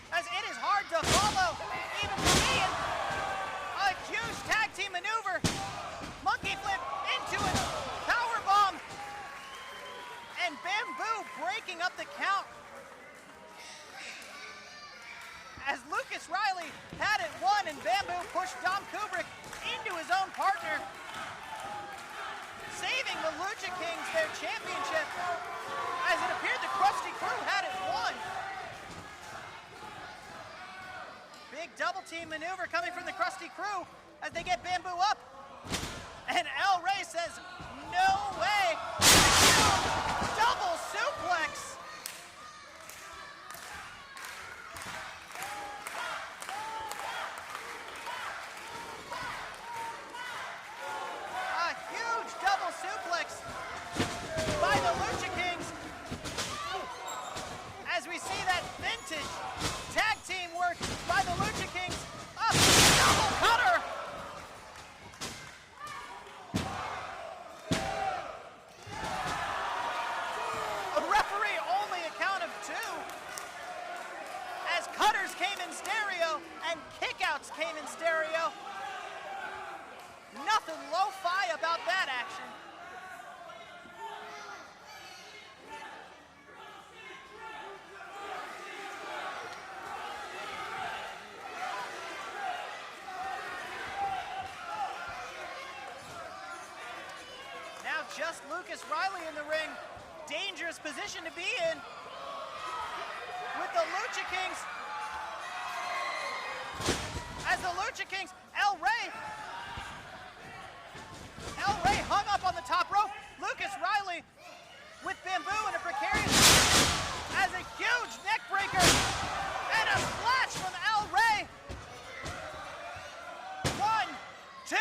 As it is hard to follow, even for me. A huge tag team maneuver. Monkey flip into a power bomb. And Bamboo breaking up the count. As Lucas Riley had it won and Bamboo pushed Dom Kubrick into his own partner, saving the Lucha Kings their championship. As it appeared the Krusty Crew had it won. Big double team maneuver coming from the Krusty Crew as they get Bamboo up. And El Rey says, no way. Double suplex. A huge double suplex by the Lucha Kings. As we see that vintage tag team work by the Lucha Kings. A double cutter. A referee only a count of 2. As cutters came in stereo and kickouts came in stereo. Nothing lo-fi about that action. Just Lucas Riley in the ring. Dangerous position to be in with the Lucha Kings. As the Lucha Kings, El Rey hung up on the top rope. Lucas Riley with Bamboo in a precarious position as a huge neck breaker and a splash from El Rey. 1, 2.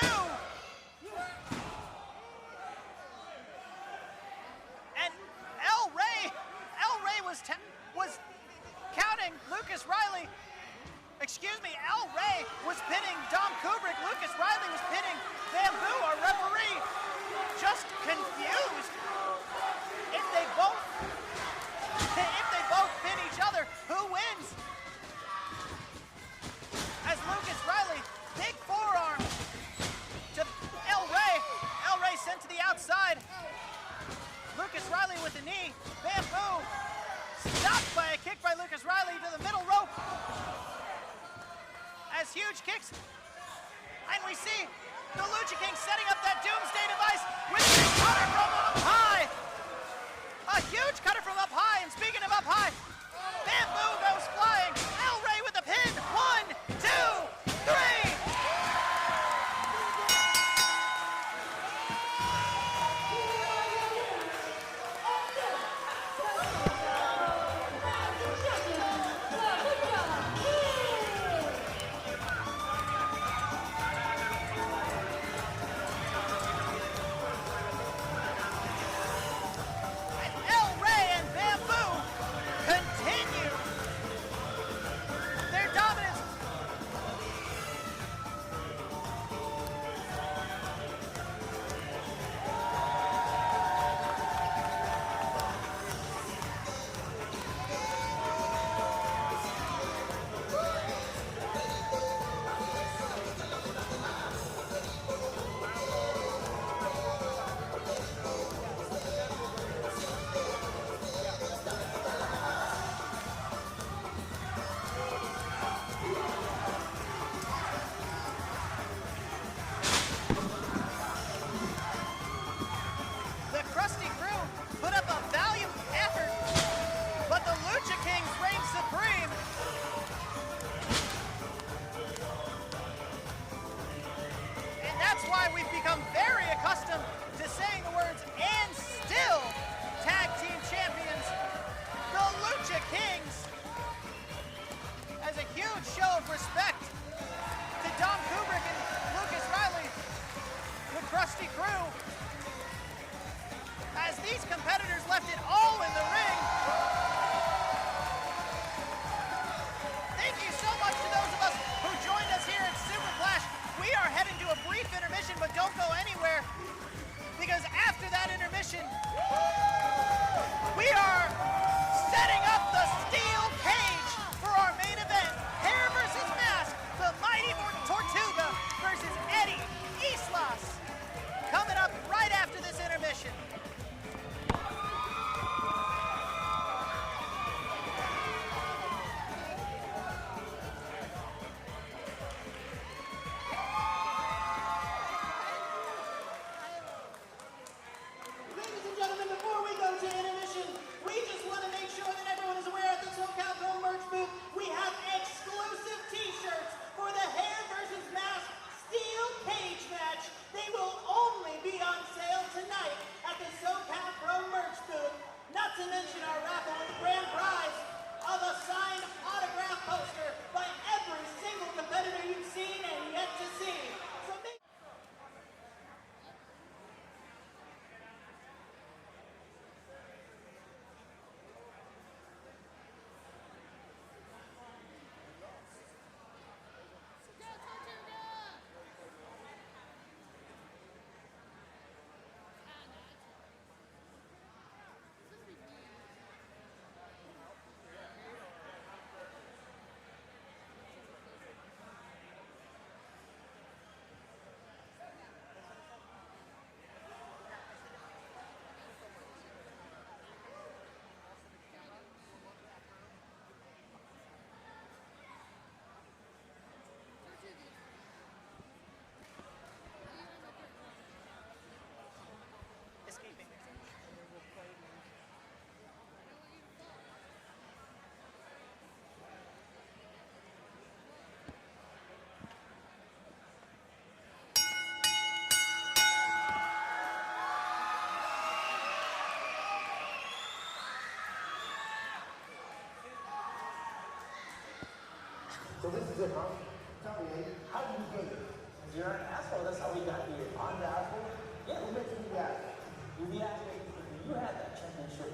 Was counting Lucas Riley. Excuse me, El Rey was pinning Dom Kubrick. Lucas Riley was pinning Bamboo, our referee. Just confused if they both pin each other. Who wins? As Lucas Riley, big forearm to El Rey. El Rey sent to the outside. Lucas Riley with the knee. Bamboo stopped by a kick by Lucas Riley to the middle rope. As huge kicks. And we see the Lucha King setting up that doomsday device with a cutter from up high. A huge cutter from up high. And speaking of up high, Bamboo goes flying. El Rey with the pin. 1, 2, 3. So this is it, huh? Tell me, how did you get it? You're an asshole. That's how we got here. On the asshole? Yeah, who makes you the asshole? You the asshole. You had that championship.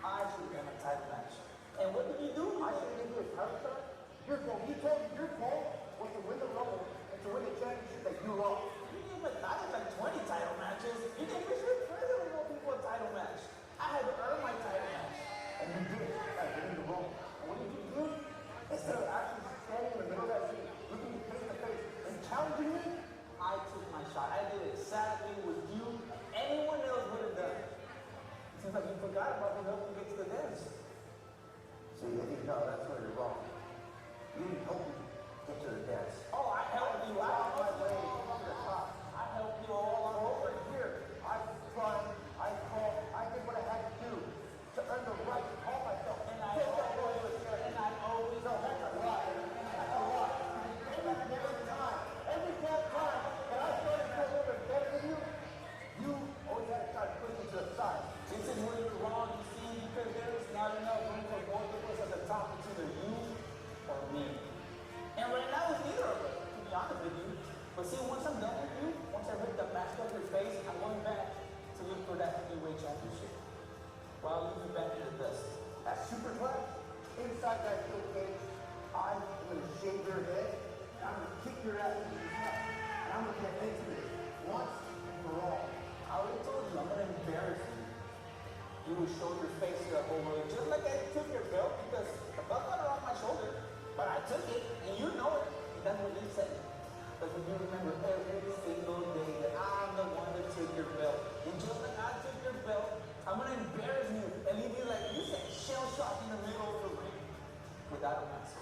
I should have done a title match. And what did you do? I should have done a title shot. Your goal. You told me your goal was to win the Rumble and to win the championship that you lost. You gave McDonald's like 20 title matches. You gave Mr. President more people a title match. I had to earn my title match. And you did. I did in the Rumble. And when you your ass into this mess. And I'm gonna get into it once and for all. I already told you, I'm gonna embarrass you. You will show your face to the whole world, just like I took your belt, because the belt got around my shoulder, but I took it, and you know it, and that's what you said. But when you remember every single day that I'm the one that took your belt, and just like I took your belt, I'm gonna embarrass you and leave you like you said, shell-shocked in the middle of the ring without a mask.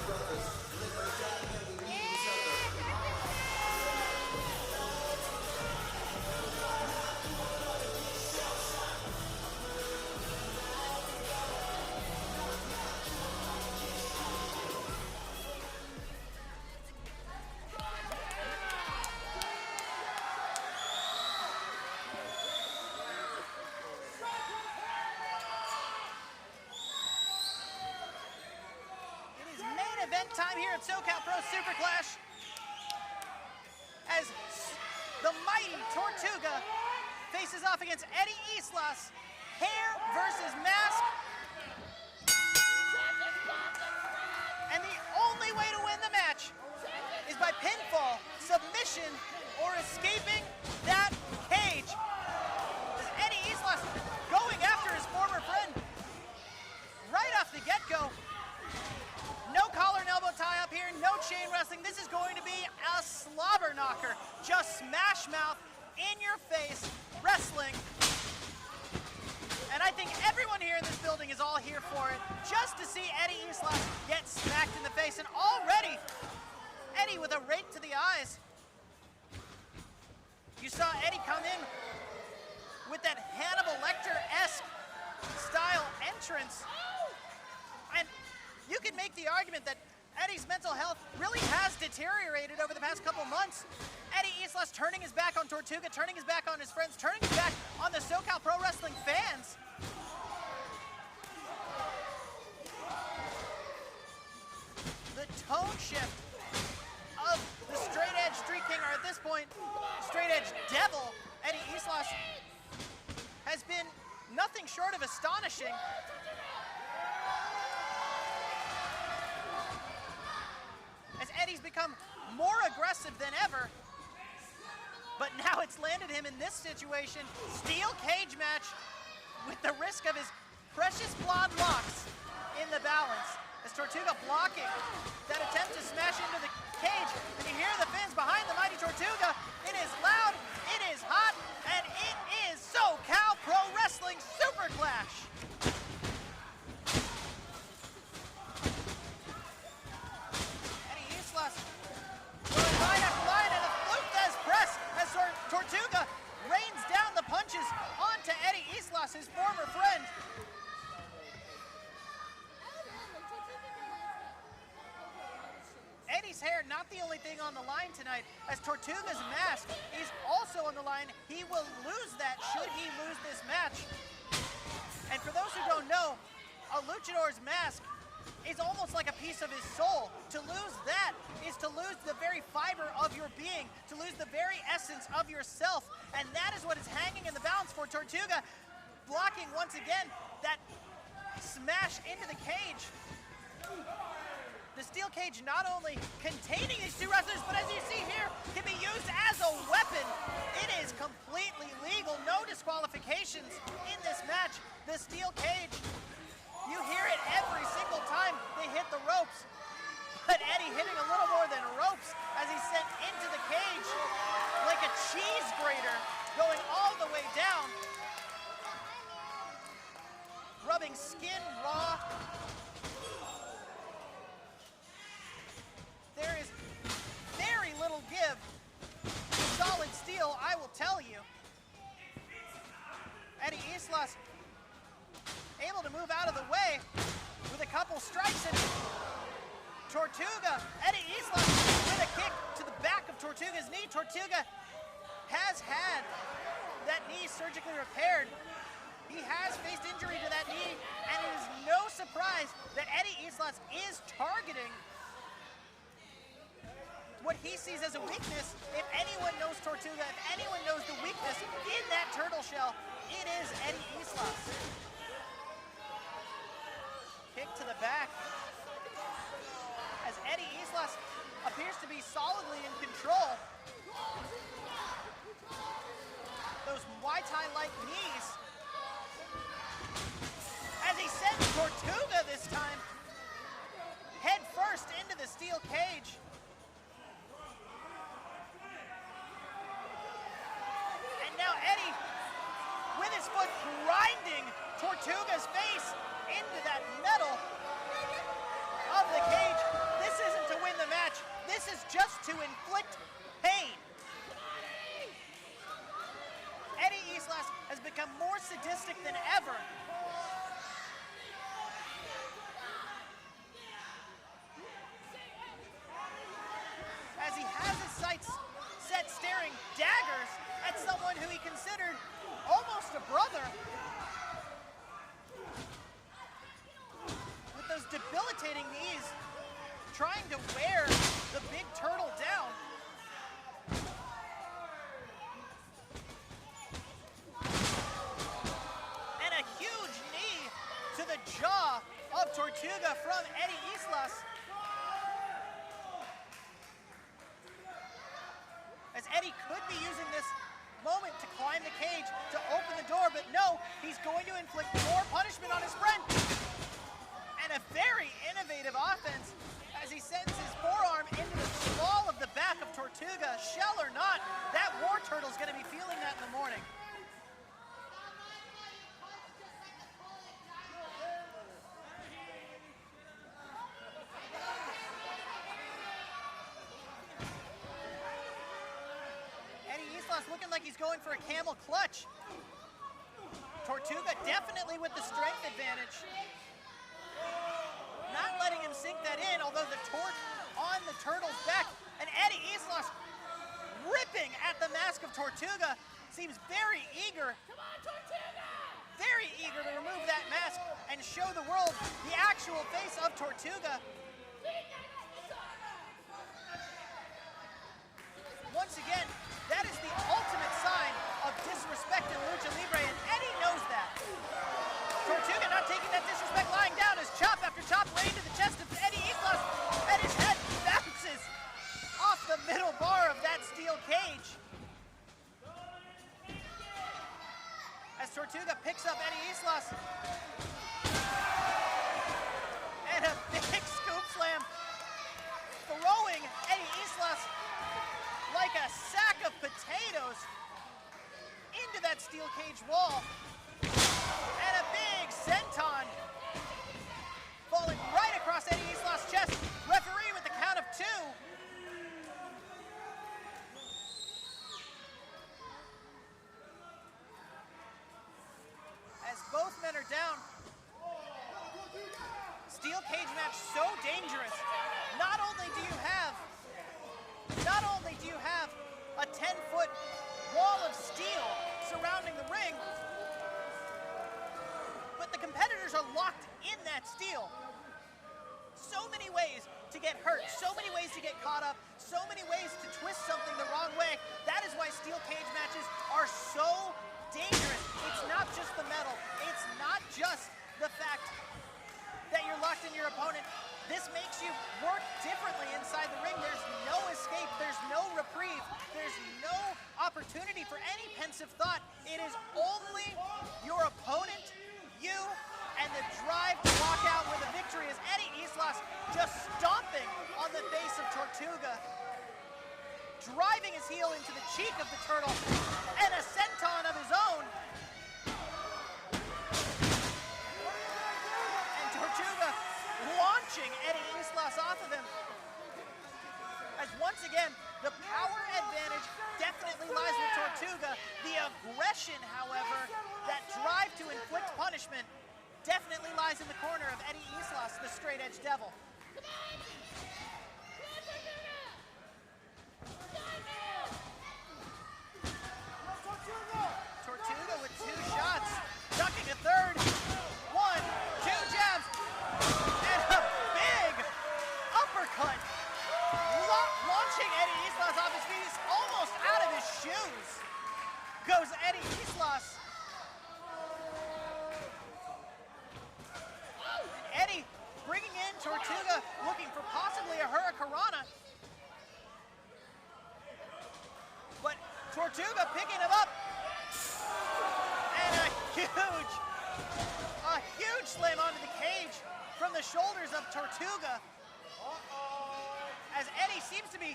brothers. event time here at SoCal Pro Super Clash as the mighty Tortuga faces off against Eddie Islas. Hair versus mask. And the only way to win the match is by pinfall, submission, or escaping that cage. As Eddie Islas going after his former friend right off the get-go. No collar and elbow tie up here, no chain wrestling. This is going to be a slobber knocker. Just smash mouth in your face wrestling. And I think everyone here in this building is all here for it, just to see Eddie Islas get smacked in the face. And already, Eddie with a rake to the eyes. You saw Eddie come in with that Hannibal Lecter-esque style entrance. And you can make the argument that Eddie's mental health really has deteriorated over the past couple months. Eddie Islas turning his back on Tortuga, turning his back on his friends, turning his back on the SoCal Pro Wrestling fans. The tone shift of the straight edge Street King, or at this point, straight edge devil, Eddie Islas, has been nothing short of astonishing. As Eddie's become more aggressive than ever, but now it's landed him in this situation. Steel cage match with the risk of his precious blonde locks in the balance. As Tortuga blocking that attempt to smash into the cage, and you hear the fans behind the mighty Tortuga. It is loud, it is hot, and it is SoCal Pro Wrestling Super Clash. Eddie Islas going line after line, and a Flutes press as Tortuga rains down the punches onto Eddie Islas, his former friend. Eddie's hair, not the only thing on the line tonight, as Tortuga's mask is also on the line. He will lose that should he lose this match. And for those who don't know, a luchador's mask is almost like a piece of his soul. To lose that is to lose the very fiber of your being, to lose the very essence of yourself. And that is what is hanging in the balance for Tortuga, blocking once again that smash into the cage. The steel cage not only containing these two wrestlers, but as you see here, can be used as a weapon. It is completely legal, no disqualifications in this match. The steel cage, you hear it every single time they hit the ropes. But Eddie hitting a little more than ropes as he's sent into the cage like a cheese grater, going all the way down, rubbing skin raw. There is very little give. Solid steel, I will tell you. Eddie Islas able to move out of the way with a couple strikes, and Tortuga, Eddie Islas with a kick to the back of Tortuga's knee. Tortuga has had that knee surgically repaired. He has faced injury to that knee, and it is no surprise that Eddie Islas is targeting what he sees as a weakness. If anyone knows Tortuga, if anyone knows the weakness in that turtle shell, it is Eddie Islas. Kick to the back as Eddie Islas appears to be solidly in control. Those Muay Thai-like knees as he sends Tortuga this time head first into the steel cage. Now Eddie, with his foot grinding Tortuga's face into that metal of the cage. This isn't to win the match. This is just to inflict pain. Eddie Islas has become more sadistic than ever. As he has his sights set staring daggers at someone who he considered almost a brother. With those debilitating knees, trying to wear the big turtle down. And a huge knee to the jaw of Tortuga from Eddie Islas. As Eddie could be using this moment to climb the cage to open the door, but no, he's going to inflict more punishment on his friend. And a very innovative offense as he sends his forearm into the small of the back of Tortuga. Shell or not, that War Turtle's going to be feeling that in the morning. Eddie Islas looking like he's going for a camel clutch. Tortuga definitely with the strength advantage. Not letting him sink that in, although the torque on the turtle's back. And Eddie Islas ripping at the mask of Tortuga. Seems very eager. Come on, Tortuga! Very eager to remove that mask and show the world the actual face of Tortuga. Once again, that is the ultimate sign of disrespect in Lucha Libre, and Eddie knows that. Tortuga not taking that disrespect, lying down as chop after chop laid to the chest of Eddie Islas, and his head bounces off the middle bar of that steel cage. As Tortuga picks up Eddie Islas, and a big scoop slam, throwing Eddie Islas like a sack of potatoes into that steel cage wall. And a big senton falling right across Eddie Islas' chest. Referee with the count of 2. As both men are down. Steel cage match so dangerous. Not only do you have a 10-foot wall of steel surrounding the ring, but the competitors are locked in that steel. So many ways to get hurt, so many ways to get caught up, so many ways to twist something the wrong way. That is why steel cage matches are so dangerous. It's not just the metal. It's not just the fact that you're locked in your opponent. This makes you work differently inside the ring. There's no escape. There's no reprieve. There's no opportunity for any pensive thought. It is only your opponent, you, and the drive to walk out with a victory as Eddie Islas just stomping on the face of Tortuga, driving his heel into the cheek of the turtle, and a senton of his own. And Tortuga launching Eddie Islas off of him. As once again, the power advantage definitely lies with Tortuga. The aggression, however, that drive to inflict punishment definitely lies in the corner of Eddie Islas, the straight edge devil. Tortuga with 2 shots, ducking a third. 1, 2 jabs, and a big uppercut. Launching Eddie Islas off his feet. He's almost out of his shoes. Goes Eddie Islas. Eddie bringing in Tortuga, looking for possibly a hurricanrana. But Tortuga picking him up. And a huge slam onto the cage from the shoulders of Tortuga. As Eddie seems to be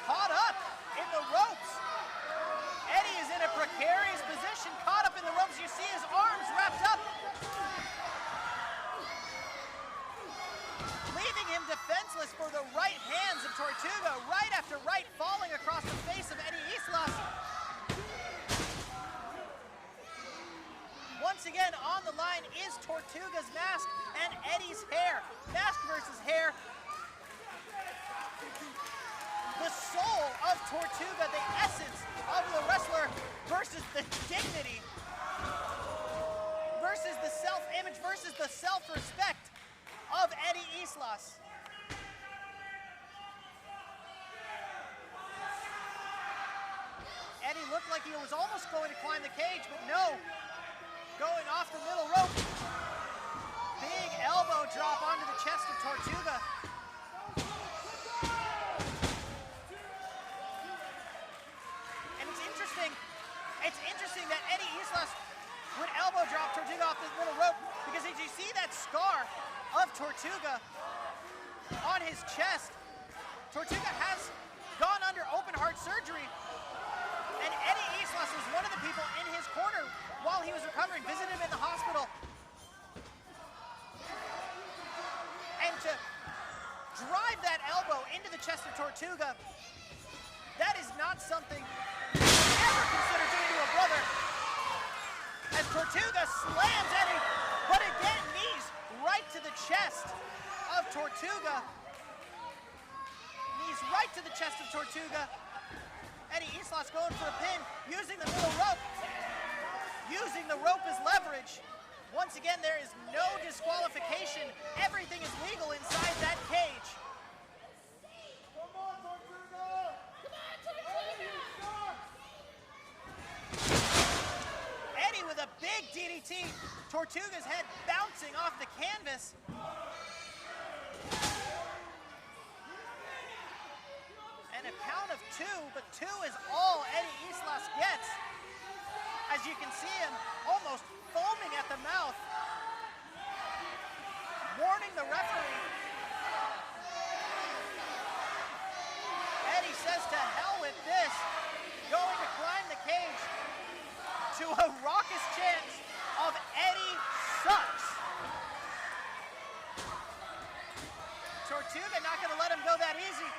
caught up in the ropes. Eddie is in a precarious position, caught up in the ropes. You see his arms wrapped up, leaving him defenseless for the right hands of Tortuga. Right after right falling across the face of Eddie Islas. Once again, on the line is Tortuga's mask and Eddie's hair. Mask versus hair. The soul of Tortuga, the essence of the wrestler versus the dignity, versus the self-image, versus the self-respect of Eddie Islas. Eddie looked like he was almost going to climb the cage, but no. Going off the middle rope. Big elbow drop onto the chest of Tortuga. And it's interesting that Eddie Islas would elbow drop Tortuga off the middle rope, because as you see that scar of Tortuga on his chest, Tortuga has gone under open heart surgery, and Eddie Islas was one of the people in his corner while he was recovering, visited him in the hospital. And to drive that elbow into the chest of Tortuga, that is not something you would ever consider doing to a brother. As Tortuga slams Eddie, but again, knees right to the chest of Tortuga. Knees right to the chest of Tortuga. Eddie Islas going for a pin, using the middle rope. Using the rope as leverage. Once again, there is no disqualification. Everything is legal inside that cage. Come on, Tortuga! Come on, Tortuga! Eddie with a big DDT. Tortuga's head bouncing off the canvas. And a count of 2, but 2 is all Eddie Islas gets. As you can see him almost foaming at the mouth, warning the referee. Eddie says to hell with this, going to climb the cage to a raucous chant of Eddie sucks. Tortuga not going to let him go that easy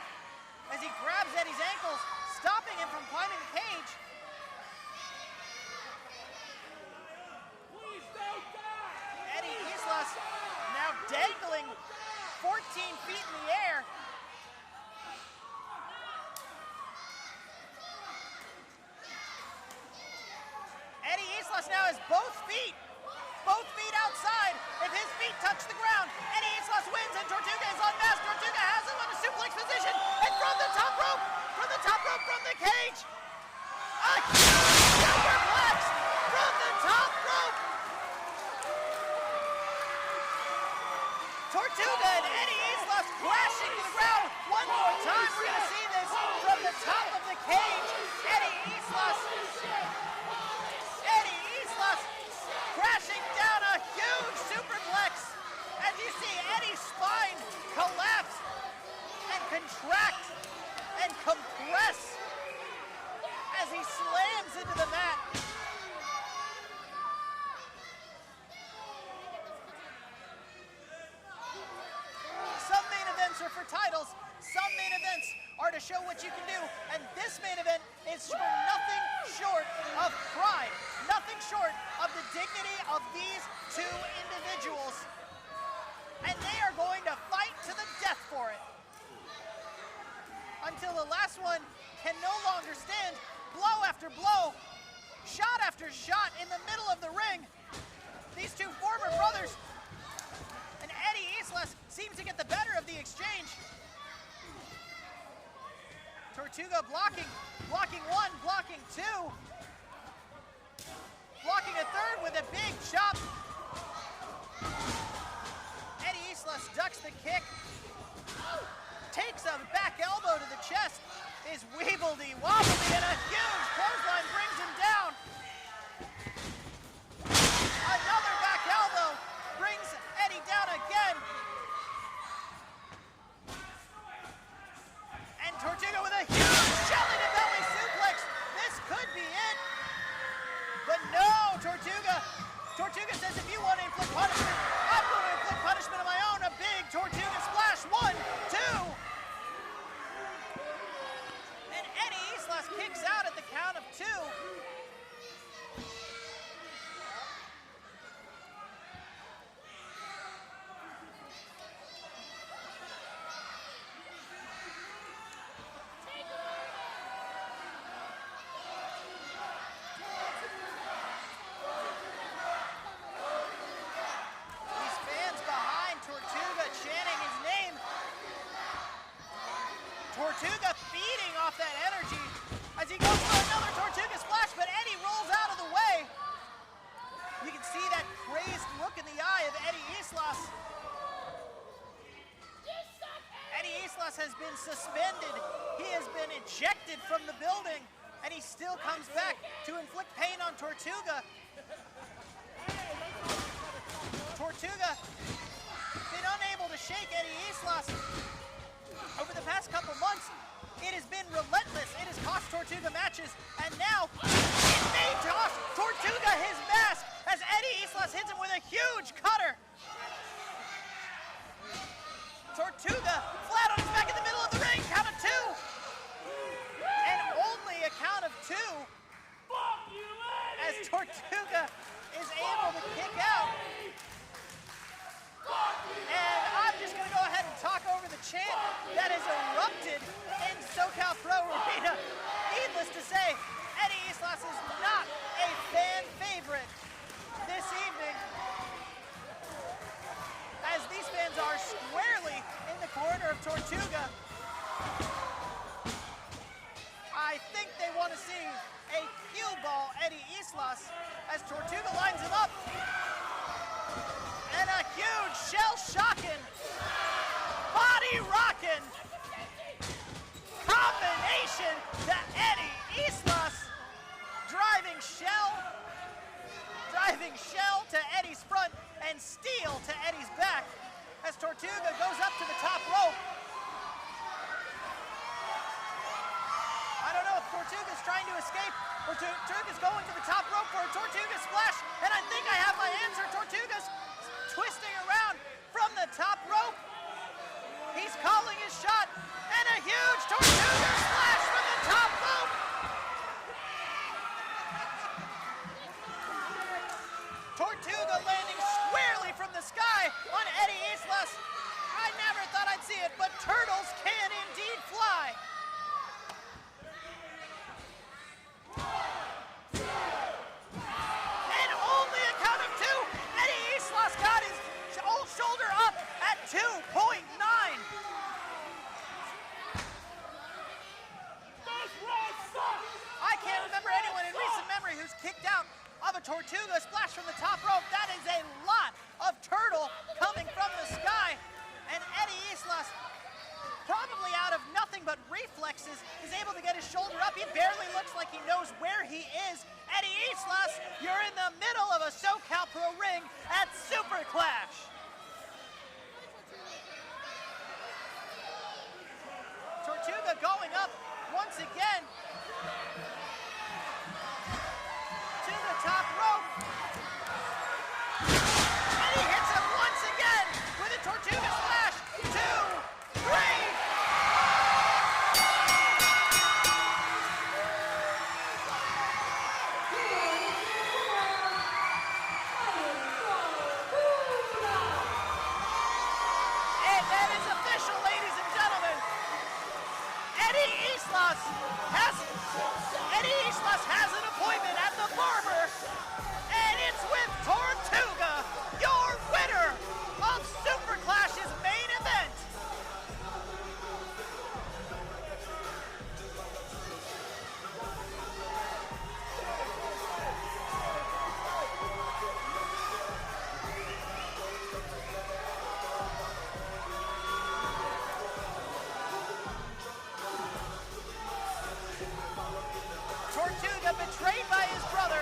as he grabs Eddie's ankles, stopping him from climbing the cage. Eddie Islas now dangling 14 feet in the air. Eddie Islas now has both feet outside. If his feet touch the ground, Eddie Islas wins and Tortuga is unmasked. Tortuga has him on a suplex position, and from the top rope, from the cage, a huge superplex from the top rope. Tortuga and Eddie Islas crashing to the ground. One more time, we're going to see this from the top of the cage. Eddie Islas crashing down a huge superplex. As you see Eddie's spine collapse and contract and compress as he slams into the mat. Some main events are for titles, some main events are to show what you can do, and this main event is for nothing short of pride, nothing short of the dignity of these two individuals, and they are going to fight to the death for it until the last one can no longer stand. Blow after blow, shot after shot in the middle of the ring. These two former brothers, and Eddie Islas seems to get the better of the exchange. Tortuga blocking one, blocking two, blocking a third with a big chop. Eddie Islas ducks the kick, takes a back elbow to the chest, is weebledy-wobbly, and a huge clothesline brings him down. Another back elbow brings Eddie down again. And Tortuga with a huge belly-to-belly suplex. This could be it. But no, Tortuga says if you want to inflict punishment, I'm going to inflict punishment of my own. A big Tortuga splash. 1, 2. And Eddie Islas kicks out at the count of 2. Tortuga feeding off that energy as he goes for another Tortuga splash, but Eddie rolls out of the way. You can see that crazed look in the eye of Eddie Islas. Eddie Islas has been suspended. He has been ejected from the building, and he still comes back to inflict pain on Tortuga. Tortuga been unable to shake Eddie Islas over the past couple months. It has been relentless. It has cost Tortuga matches, and now it may cost Tortuga his mask as Eddie Islas hits him with a huge cutter. Tortuga flat on his back in the middle of the ring, count of two. And only a count of two as Tortuga is able to kick out. And I'm just going to go ahead and talk over the chant that has erupted in SoCal Pro Arena. Needless to say, Eddie Islas is not a fan favorite this evening, as these fans are squarely in the corner of Tortuga. I think they want to see a cue ball Eddie Islas as Tortuga lines him up. And a huge shell-shocking, body-rocking combination to Eddie Islas. Driving shell to Eddie's front and steel to Eddie's back as Tortuga goes up to the top rope. I don't know if Tortuga's trying to escape or Tortuga's going to the top rope for a Tortuga splash, and I think I have my answer. Tortuga's twisting around from the top rope. He's calling his shot, and a huge Tortuga splash from the top rope. Tortuga landing squarely from the sky on Eddie Islas. I never thought I'd see it, but turtles can indeed fly. And only a count of two. Eddie Islas got his old shoulder up at 2.9. I can't remember anyone in recent memory who's kicked out of a Tortuga splash from the top rope. That is a lot of turtle coming from the sky. And Eddie Islas, probably out of nothing but reflexes, is able to get his shoulder up. He barely looks like he knows where he is. Eddie Islas, you're in the middle of a SoCal Pro ring at Super Clash. Tortuga going up once again to the top rope. And he hits him once again with a Tortuga splash. 2, 3. And that is official, ladies and gentlemen. Eddie Islas has an appointment at the barber, and it's with Tortuga, your winner of Super Clash's main event. Tortuga betrayed by his brother.